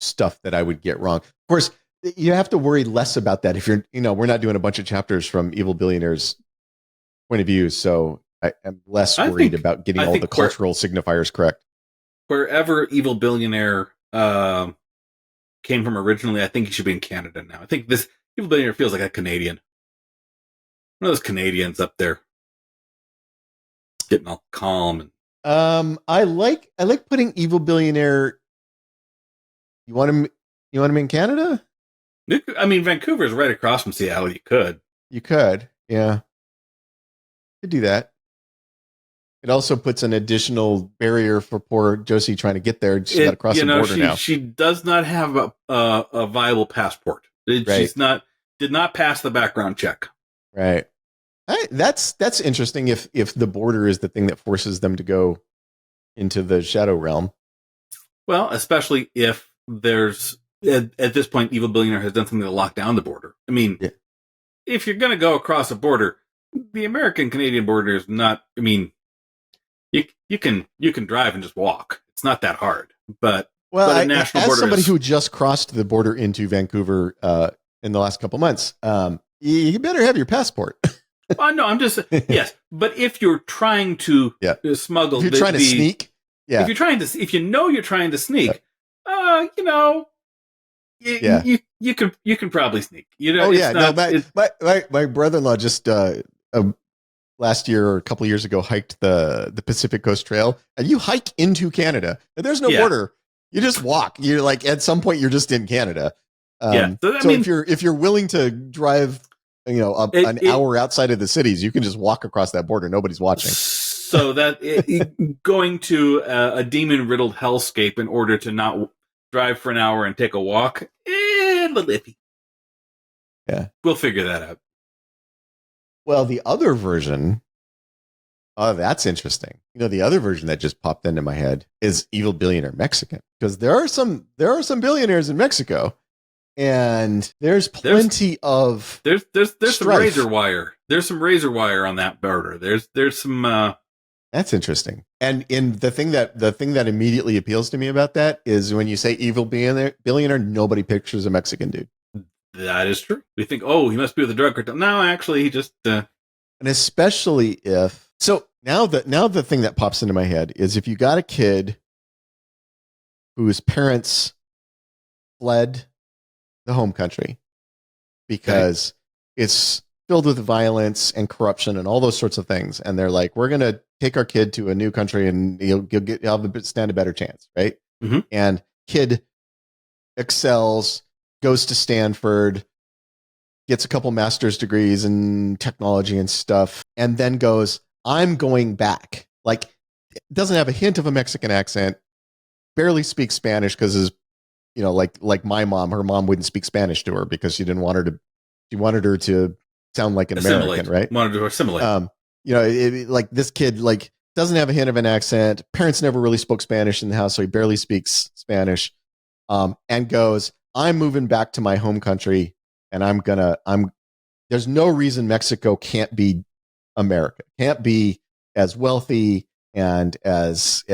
Speaker 1: stuff that I would get wrong. Of course, you have to worry less about that if you're, we're not doing a bunch of chapters from Evil Billionaire's point of view, so I'm less worried about getting all the cultural signifiers correct.
Speaker 2: Wherever Evil Billionaire came from originally, I think he should be in Canada now. I think this Evil Billionaire feels like a Canadian. One of those Canadians up there, getting all calm. And
Speaker 1: I like putting Evil Billionaire. You want him in Canada?
Speaker 2: I mean, Vancouver's right across from Seattle. You could,
Speaker 1: yeah, could do that. It also puts an additional barrier for poor Josie trying to get there. She's got to cross the border now.
Speaker 2: She does not have a viable passport. She's did not pass the background check.
Speaker 1: Right. That's interesting. If the border is the thing that forces them to go into the shadow realm.
Speaker 2: Well, especially if there's at this point, Evil Billionaire has done something to lock down the border. I mean, if you're going to go across a border, the American-Canadian border is not. I mean. You can drive and just walk. It's not that hard. But a national border. As somebody who just crossed the border into Vancouver in the last couple months, you better have your passport. Well, no, I'm just yes. But if you're trying to smuggle,
Speaker 1: if you're trying to sneak,
Speaker 2: if you're trying to, if you're trying to sneak, you can probably sneak.
Speaker 1: My brother-in-law just last year or a couple of years ago hiked the Pacific Coast Trail, and you hike into Canada, and there's no border. You just walk. You're like, at some point you're just in Canada. So if you're willing to drive an hour outside of the cities. You can just walk across that border. Nobody's watching.
Speaker 2: So that going to a demon-riddled hellscape in order to not drive for an hour and take a walk, a little iffy.
Speaker 1: Yeah.
Speaker 2: We'll figure that out.
Speaker 1: Well, the other version, that's interesting. The other version that just popped into my head is Evil Billionaire Mexican, because there are some billionaires in Mexico, and there's plenty of
Speaker 2: there's some razor wire. There's some razor wire on that border. There's some.
Speaker 1: That's interesting. And the thing that immediately appeals to me about that is when you say evil billionaire, nobody pictures a Mexican dude.
Speaker 2: That is true. We think, oh, he must be with a drug cartel. No, actually, he just.
Speaker 1: And especially if now the thing that pops into my head is if you got a kid whose parents fled the home country because it's filled with violence and corruption and all those sorts of things, and they're like, we're gonna take our kid to a new country and he'll stand a better chance, right?
Speaker 2: Mm-hmm.
Speaker 1: And kid excels, goes to Stanford, gets a couple master's degrees in technology and stuff, and then goes, I'm going back. Like, doesn't have a hint of a Mexican accent, barely speaks Spanish because his, like my mom, her mom wouldn't speak Spanish to her because she wanted her to sound like an American, right?
Speaker 2: Wanted to assimilate.
Speaker 1: Like this kid, like, doesn't have a hint of an accent. Parents never really spoke Spanish in the house, so he barely speaks Spanish. And goes, I'm moving back to my home country, and there's no reason Mexico can't be America, can't be as wealthy and as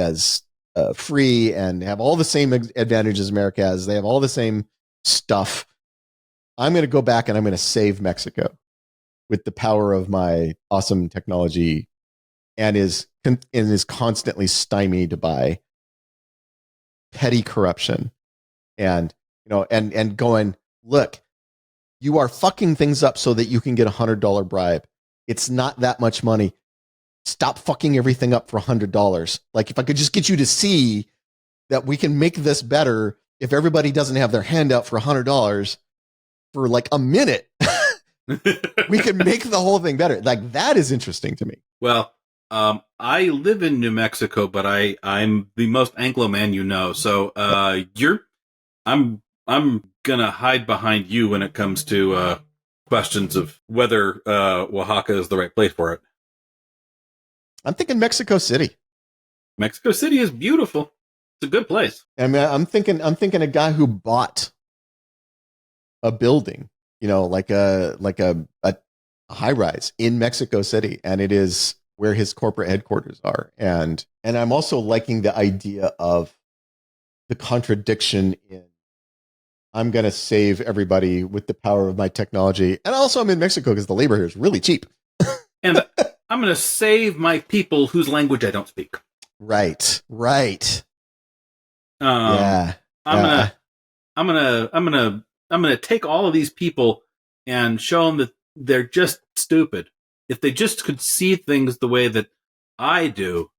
Speaker 1: free and have all the same advantages America has. They have all the same stuff. I'm going to go back and I'm going to save Mexico with the power of my awesome technology, and is constantly stymied by petty corruption and going, look, you are fucking things up so that you can get $100 bribe. It's not that much money. Stop fucking everything up for $100. Like, if I could just get you to see that we can make this better if everybody doesn't have their hand out for $100 for like a minute, we can make the whole thing better. Like, that is interesting to me.
Speaker 2: Well, I live in New Mexico, but I'm the most Anglo man you know. So I'm gonna hide behind you when it comes to questions of whether Oaxaca is the right place for it.
Speaker 1: I'm thinking Mexico City.
Speaker 2: Mexico City is beautiful. It's a good place.
Speaker 1: I mean, I'm thinking a guy who bought a building, like a high rise in Mexico City, and it is where his corporate headquarters are. And I'm also liking the idea of the contradiction in, I'm going to save everybody with the power of my technology. And also I'm in Mexico because the labor here is really cheap.
Speaker 2: And I'm going to save my people whose language I don't speak.
Speaker 1: Right.
Speaker 2: I'm gonna take all of these people and show them that they're just stupid. If they just could see things the way that I do,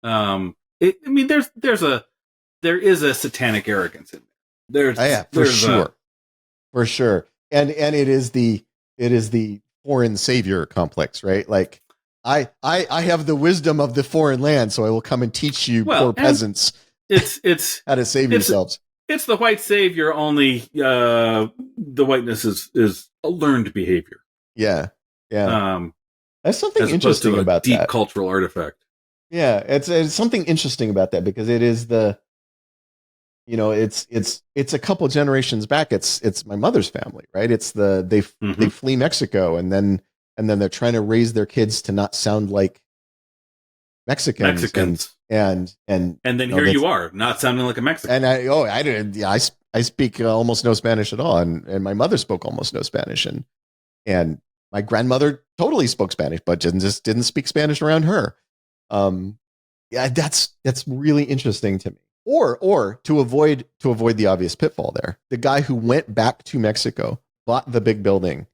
Speaker 2: there is a satanic arrogance in there.
Speaker 1: For sure. And it is the foreign savior complex, right? Like, I have the wisdom of the foreign land, so I will come and teach you poor peasants.
Speaker 2: It's
Speaker 1: how to save yourselves.
Speaker 2: It's the white savior, only the whiteness is a learned behavior.
Speaker 1: Yeah. That's something interesting about
Speaker 2: deep
Speaker 1: that.
Speaker 2: Cultural artifact.
Speaker 1: Yeah, it's something interesting about that, because it is it's a couple generations back. It's my mother's family, right? It's they flee Mexico, and then they're trying to raise their kids to not sound like Mexicans. And
Speaker 2: then here you are, not sounding like a Mexican.
Speaker 1: And I speak almost no Spanish at all, and my mother spoke almost no Spanish, and my grandmother totally spoke Spanish, but just didn't speak Spanish around her. That's really interesting to me. Or to avoid the obvious pitfall there, the guy who went back to Mexico, bought the big building,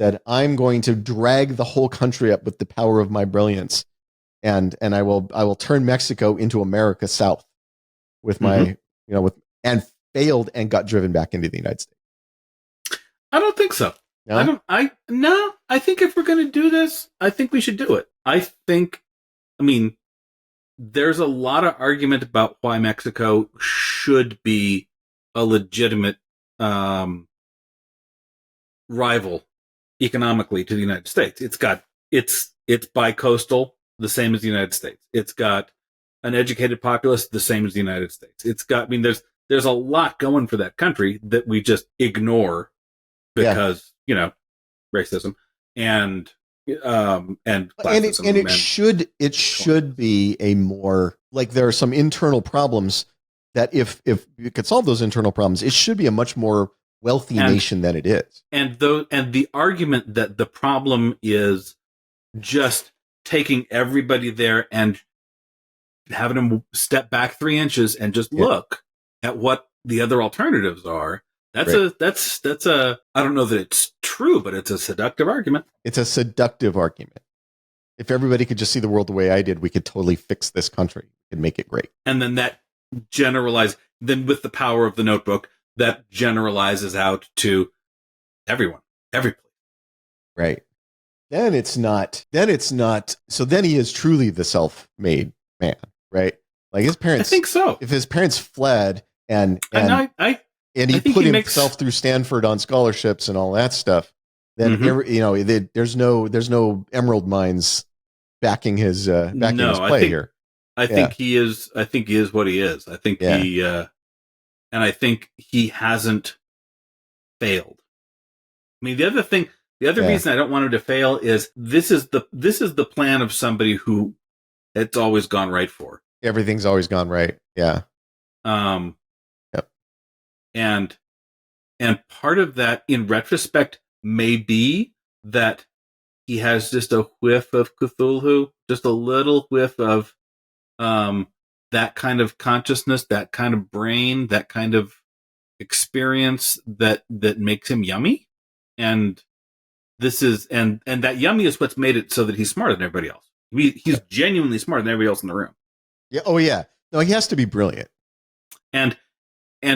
Speaker 1: said, I'm going to drag the whole country up with the power of my brilliance. And I will turn Mexico into America South with my, and failed and got driven back into the United States.
Speaker 2: I don't think so.
Speaker 1: No?
Speaker 2: I think if we're going to do this, I think we should do it. I mean, there's a lot of argument about why Mexico should be a legitimate rival economically to the United States. It's bi-coastal, the same as the United States. It's got an educated populace, the same as the United States. There's a lot going for that country that we just ignore because racism and classism.
Speaker 1: And it should be a more, like, there are some internal problems that if you could solve those internal problems, it should be a much more wealthy nation than it is.
Speaker 2: And the argument that the problem is just taking everybody there and having them step back 3 inches and just look at what the other alternatives are. That's a I don't know that it's true, but it's a seductive argument.
Speaker 1: It's a seductive argument. If everybody could just see the world the way I did, we could totally fix this country and make it great.
Speaker 2: And then then with the power of the Notebook, that generalizes out to everyone, every place.
Speaker 1: Right. Then it's not, so then he is truly the self-made man, right? Like his parents,
Speaker 2: I think so.
Speaker 1: If his parents fled and he put himself through Stanford on scholarships and all that stuff, then there's no emerald mines backing his play here.
Speaker 2: I think he is what he is. I think and I think he hasn't failed. I mean, the other reason I don't want him to fail is this is the plan of somebody who it's always gone right for.
Speaker 1: Everything's always gone right. Yeah.
Speaker 2: Yep. And part of that, in retrospect, may be that he has just a whiff of Cthulhu, just a little whiff of that kind of consciousness, that kind of brain, that kind of experience that makes him yummy. And this is and that yummy is what's made it so that he's smarter than everybody else. He's genuinely smarter than everybody else in the room.
Speaker 1: Yeah. Oh yeah. No, he has to be brilliant.
Speaker 2: And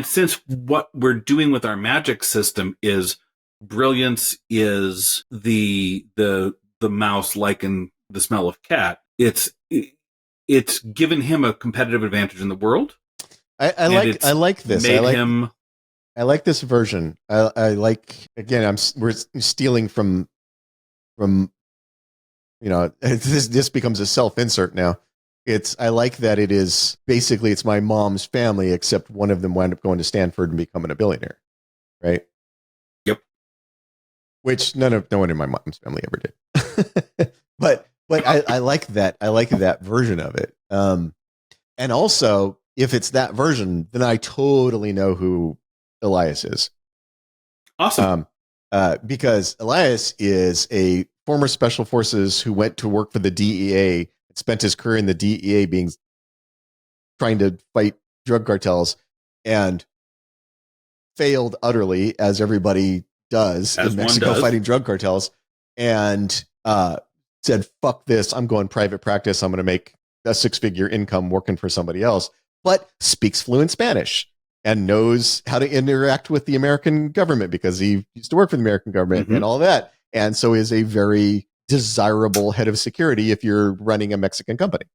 Speaker 2: since what we're doing with our magic system is brilliance is the mouse liking the smell of cat, it's given him a competitive advantage in the world.
Speaker 1: I like this. I like this version. I like, again, we're stealing from this becomes a self-insert now. I like that it is basically it's my mom's family, except one of them wound up going to Stanford and becoming a billionaire. Right?
Speaker 2: Yep.
Speaker 1: Which no one in my mom's family ever did. but I like that. I like that version of it. And also, if it's that version, then I totally know who Elias is.
Speaker 2: Awesome.
Speaker 1: Because Elias is a former special forces who went to work for the DEA, spent his career in the DEA trying to fight drug cartels, and failed utterly, as everybody does in Mexico fighting drug cartels, and said, fuck this, I'm going private practice, I'm going to make a 6-figure income working for somebody else, but speaks fluent Spanish and knows how to interact with the American government because he used to work for the American government and all that. And so is a very desirable head of security if you're running a Mexican company.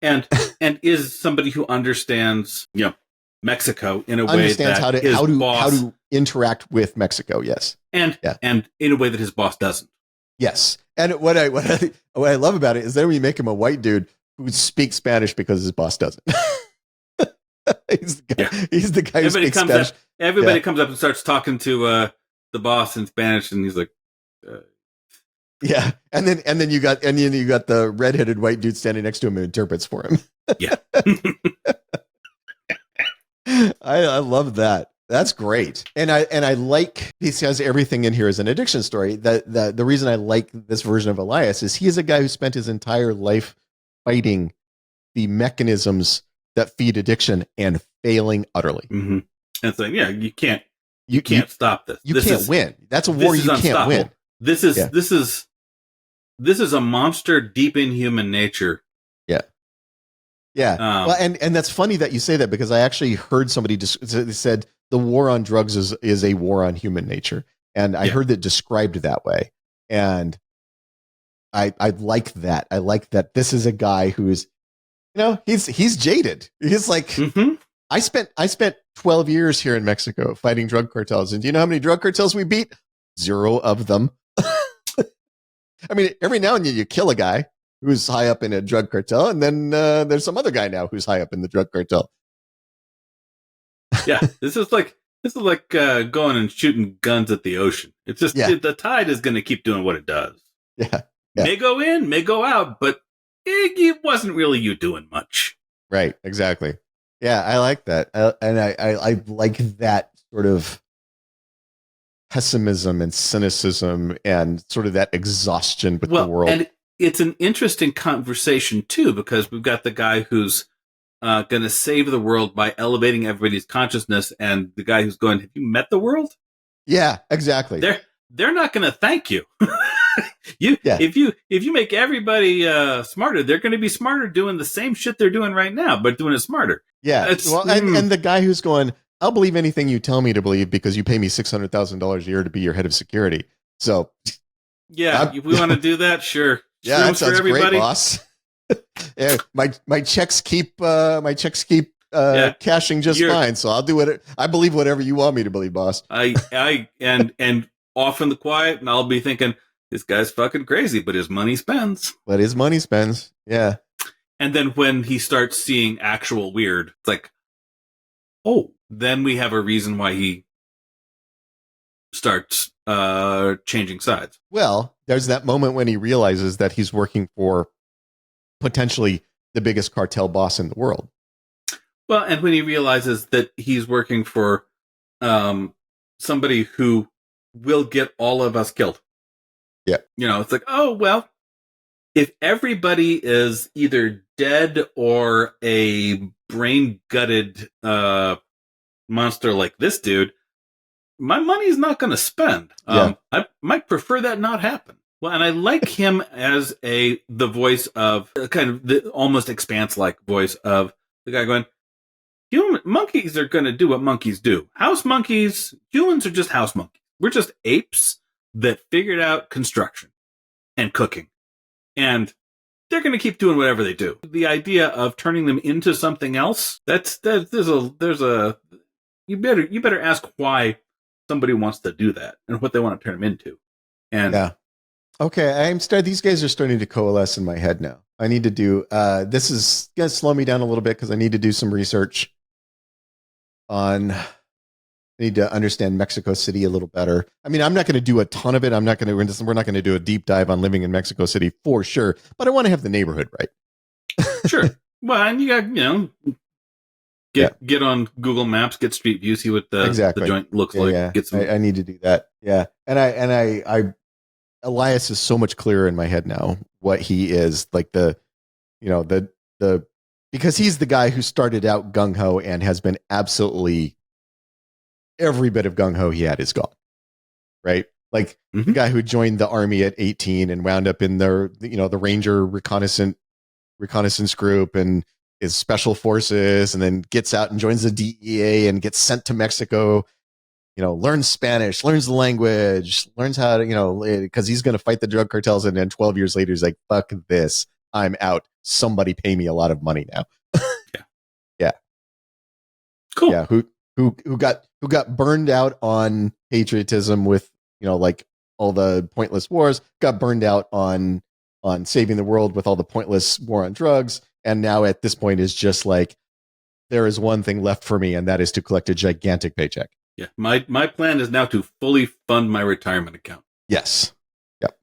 Speaker 2: And is somebody who understands, Mexico in a way that
Speaker 1: how to interact with Mexico. Yes.
Speaker 2: And in a way that his boss doesn't.
Speaker 1: Yes. And what I love about it is then we make him a white dude who speaks Spanish because his boss doesn't. He's the guy who speaks Spanish.
Speaker 2: Everybody comes up and starts talking to the boss in Spanish, and he's like,
Speaker 1: yeah. And then you got the redheaded white dude standing next to him who interprets for him.
Speaker 2: Yeah.
Speaker 1: I love that. That's great. And I like, he has everything in here as an addiction story. The reason I like this version of Elias is he is a guy who spent his entire life fighting the mechanisms that feed addiction and failing utterly.
Speaker 2: Mm-hmm. And saying, you can't stop this.
Speaker 1: You can't win. That's a war you can't win.
Speaker 2: This is a monster deep in human nature.
Speaker 1: Yeah. Yeah. Well, and that's funny that you say that, because I actually heard somebody said the war on drugs is a war on human nature. And I heard that described that way. And I like that. I like that this is a guy who's, he's jaded. He's like, I spent 12 years here in Mexico fighting drug cartels. And do you know how many drug cartels we beat? 0 of them. I mean, every now and then you kill a guy who's high up in a drug cartel, and then there's some other guy now who's high up in the drug cartel.
Speaker 2: Yeah, this is like going and shooting guns at the ocean. It's just the tide is going to keep doing what it does.
Speaker 1: Yeah.
Speaker 2: May go in, may go out, but it wasn't really you doing much.
Speaker 1: Right, exactly. Yeah, I like that. I like that sort of pessimism and cynicism and sort of that exhaustion with the world.
Speaker 2: And it's an interesting conversation, too, because we've got the guy who's going to save the world by elevating everybody's consciousness, and the guy who's going, have you met the world?
Speaker 1: Yeah, exactly.
Speaker 2: They're not going to thank you. If you make everybody smarter, they're going to be smarter doing the same shit they're doing right now, but doing it smarter.
Speaker 1: Yeah. And the guy who's going, I'll believe anything you tell me to believe because you pay me $600,000 a year to be your head of security. So,
Speaker 2: if we want to do that, sure.
Speaker 1: Yeah, that sounds great, boss. Yeah, my checks keep cashing just fine. So I'll do it. I believe whatever you want me to believe, boss.
Speaker 2: And off in the quiet, and I'll be thinking, this guy's fucking crazy, but his money spends.
Speaker 1: Yeah.
Speaker 2: And then when he starts seeing actual weird, it's like, oh, then we have a reason why he starts changing sides.
Speaker 1: Well, there's that moment when he realizes that he's working for potentially the biggest cartel boss in the world.
Speaker 2: Well, and when he realizes that he's working for somebody who will get all of us killed.
Speaker 1: Yeah.
Speaker 2: It's like, oh, well, if everybody is either dead or a brain-gutted monster like this dude, my money's not going to spend. I might prefer that not happen. Well, and I like him as the voice of kind of the almost Expanse-like voice of the guy going, monkeys are going to do what monkeys do. House monkeys, humans are just house monkeys. We're just apes that figured out construction and cooking. And they're going to keep doing whatever they do. The idea of turning them into something else, you better ask why somebody wants to do that and what they want to turn them into. And
Speaker 1: yeah. Okay, these guys are starting to coalesce in my head now. I need to do this is going to slow me down a little bit because I need to do some research on I need to understand Mexico City a little better. I mean, I'm not going to do a ton of it. We're not going to do a deep dive on living in Mexico City for sure, but I want to have the neighborhood right.
Speaker 2: Sure. Well, and you got, get on Google Maps, get Street View, see what the joint looks like.
Speaker 1: Yeah.
Speaker 2: Get some...
Speaker 1: I need to do that. Yeah. And I Elias is so much clearer in my head now what he is, like the because he's the guy who started out gung-ho and has been absolutely every bit of gung-ho he had is gone. Right? Like the guy who joined the army at 18 and wound up in the Ranger reconnaissance group and is special forces and then gets out and joins the DEA and gets sent to Mexico, learns Spanish, learns the language, learns how to, because he's going to fight the drug cartels. And then 12 years later, he's like, fuck this. I'm out. Somebody pay me a lot of money now. Yeah.
Speaker 2: Cool.
Speaker 1: Yeah. Who got burned out on patriotism with, like all the pointless wars, got burned out on saving the world with all the pointless war on drugs. And now at this point is just like, there is one thing left for me, and that is to collect a gigantic paycheck.
Speaker 2: Yeah. My plan is now to fully fund my retirement account.
Speaker 1: Yes. Yep.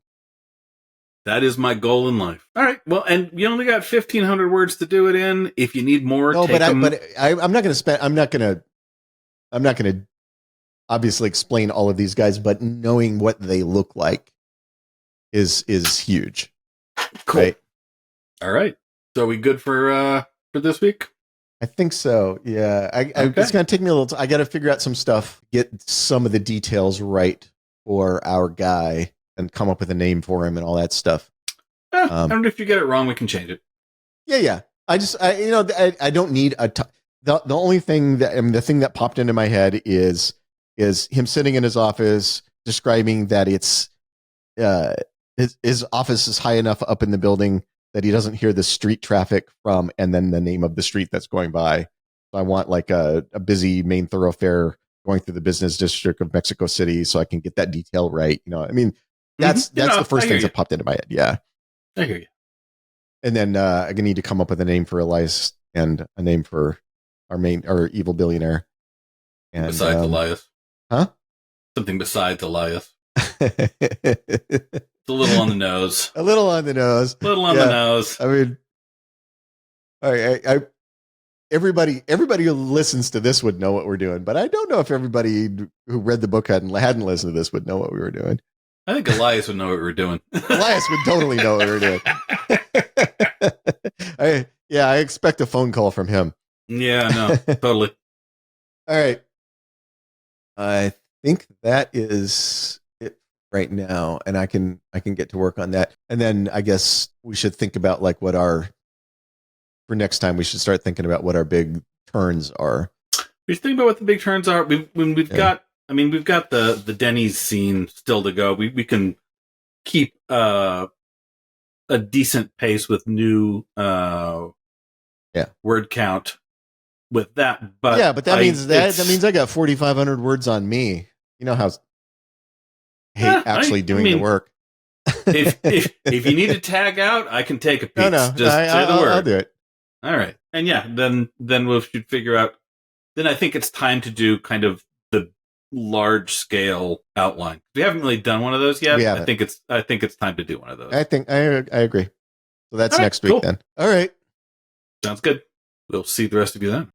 Speaker 2: That is my goal in life. All right. Well, and you only got 1,500 words to do it in. If you need more,
Speaker 1: I'm not going to obviously explain all of these guys, but knowing what they look like is huge.
Speaker 2: Cool.
Speaker 1: Right?
Speaker 2: All right. So are we good for this week?
Speaker 1: I think so. Yeah. It's going to take me a little I got to figure out some stuff, get some of the details right for our guy and come up with a name for him and all that stuff.
Speaker 2: I don't know if you get it wrong, we can change it.
Speaker 1: Yeah. I don't need the only thing the thing that popped into my head is him sitting in his office describing that it's his office is high enough up in the building that he doesn't hear the street traffic from, and then the name of the street that's going by. So I want like a busy main thoroughfare going through the business district of Mexico City, so I can get that detail right. I mean, that's the first things that popped into my head. Yeah,
Speaker 2: I hear you.
Speaker 1: And then I'm gonna need to come up with a name for Elias and a name for our evil billionaire. And
Speaker 3: besides Elias,
Speaker 1: huh?
Speaker 3: Something besides Elias. It's a little on the nose.
Speaker 1: A little on the nose.
Speaker 3: A little on the nose.
Speaker 1: I mean, I everybody who listens to this would know what we're doing, but I don't know if everybody who read the book hadn't listened to this would know what we were doing.
Speaker 3: I think Elias would know what we were doing.
Speaker 1: Elias would totally know what we were doing. I expect a phone call from him.
Speaker 3: Yeah, no, totally.
Speaker 1: All right. I think that is it right now, and I can get to work on that. And then I guess we should think about like for next time we should start thinking about what our big turns are.
Speaker 2: We should think about what the big turns are. We've got the Denny's scene still to go. We can keep a decent pace with new word count with that. But
Speaker 1: that means I got 4,500 words on me. You know how hate doing the work.
Speaker 2: if you need to tag out, I can take a piece.
Speaker 1: No,
Speaker 2: just say the word.
Speaker 1: I'll do it.
Speaker 2: All right, and then we should figure out. Then I think it's time to do kind of the large scale outline. We haven't really done one of those yet. I think it's time to do one of those.
Speaker 1: I think I agree. So that's next week then. All right.
Speaker 2: Sounds good. We'll see the rest of you then.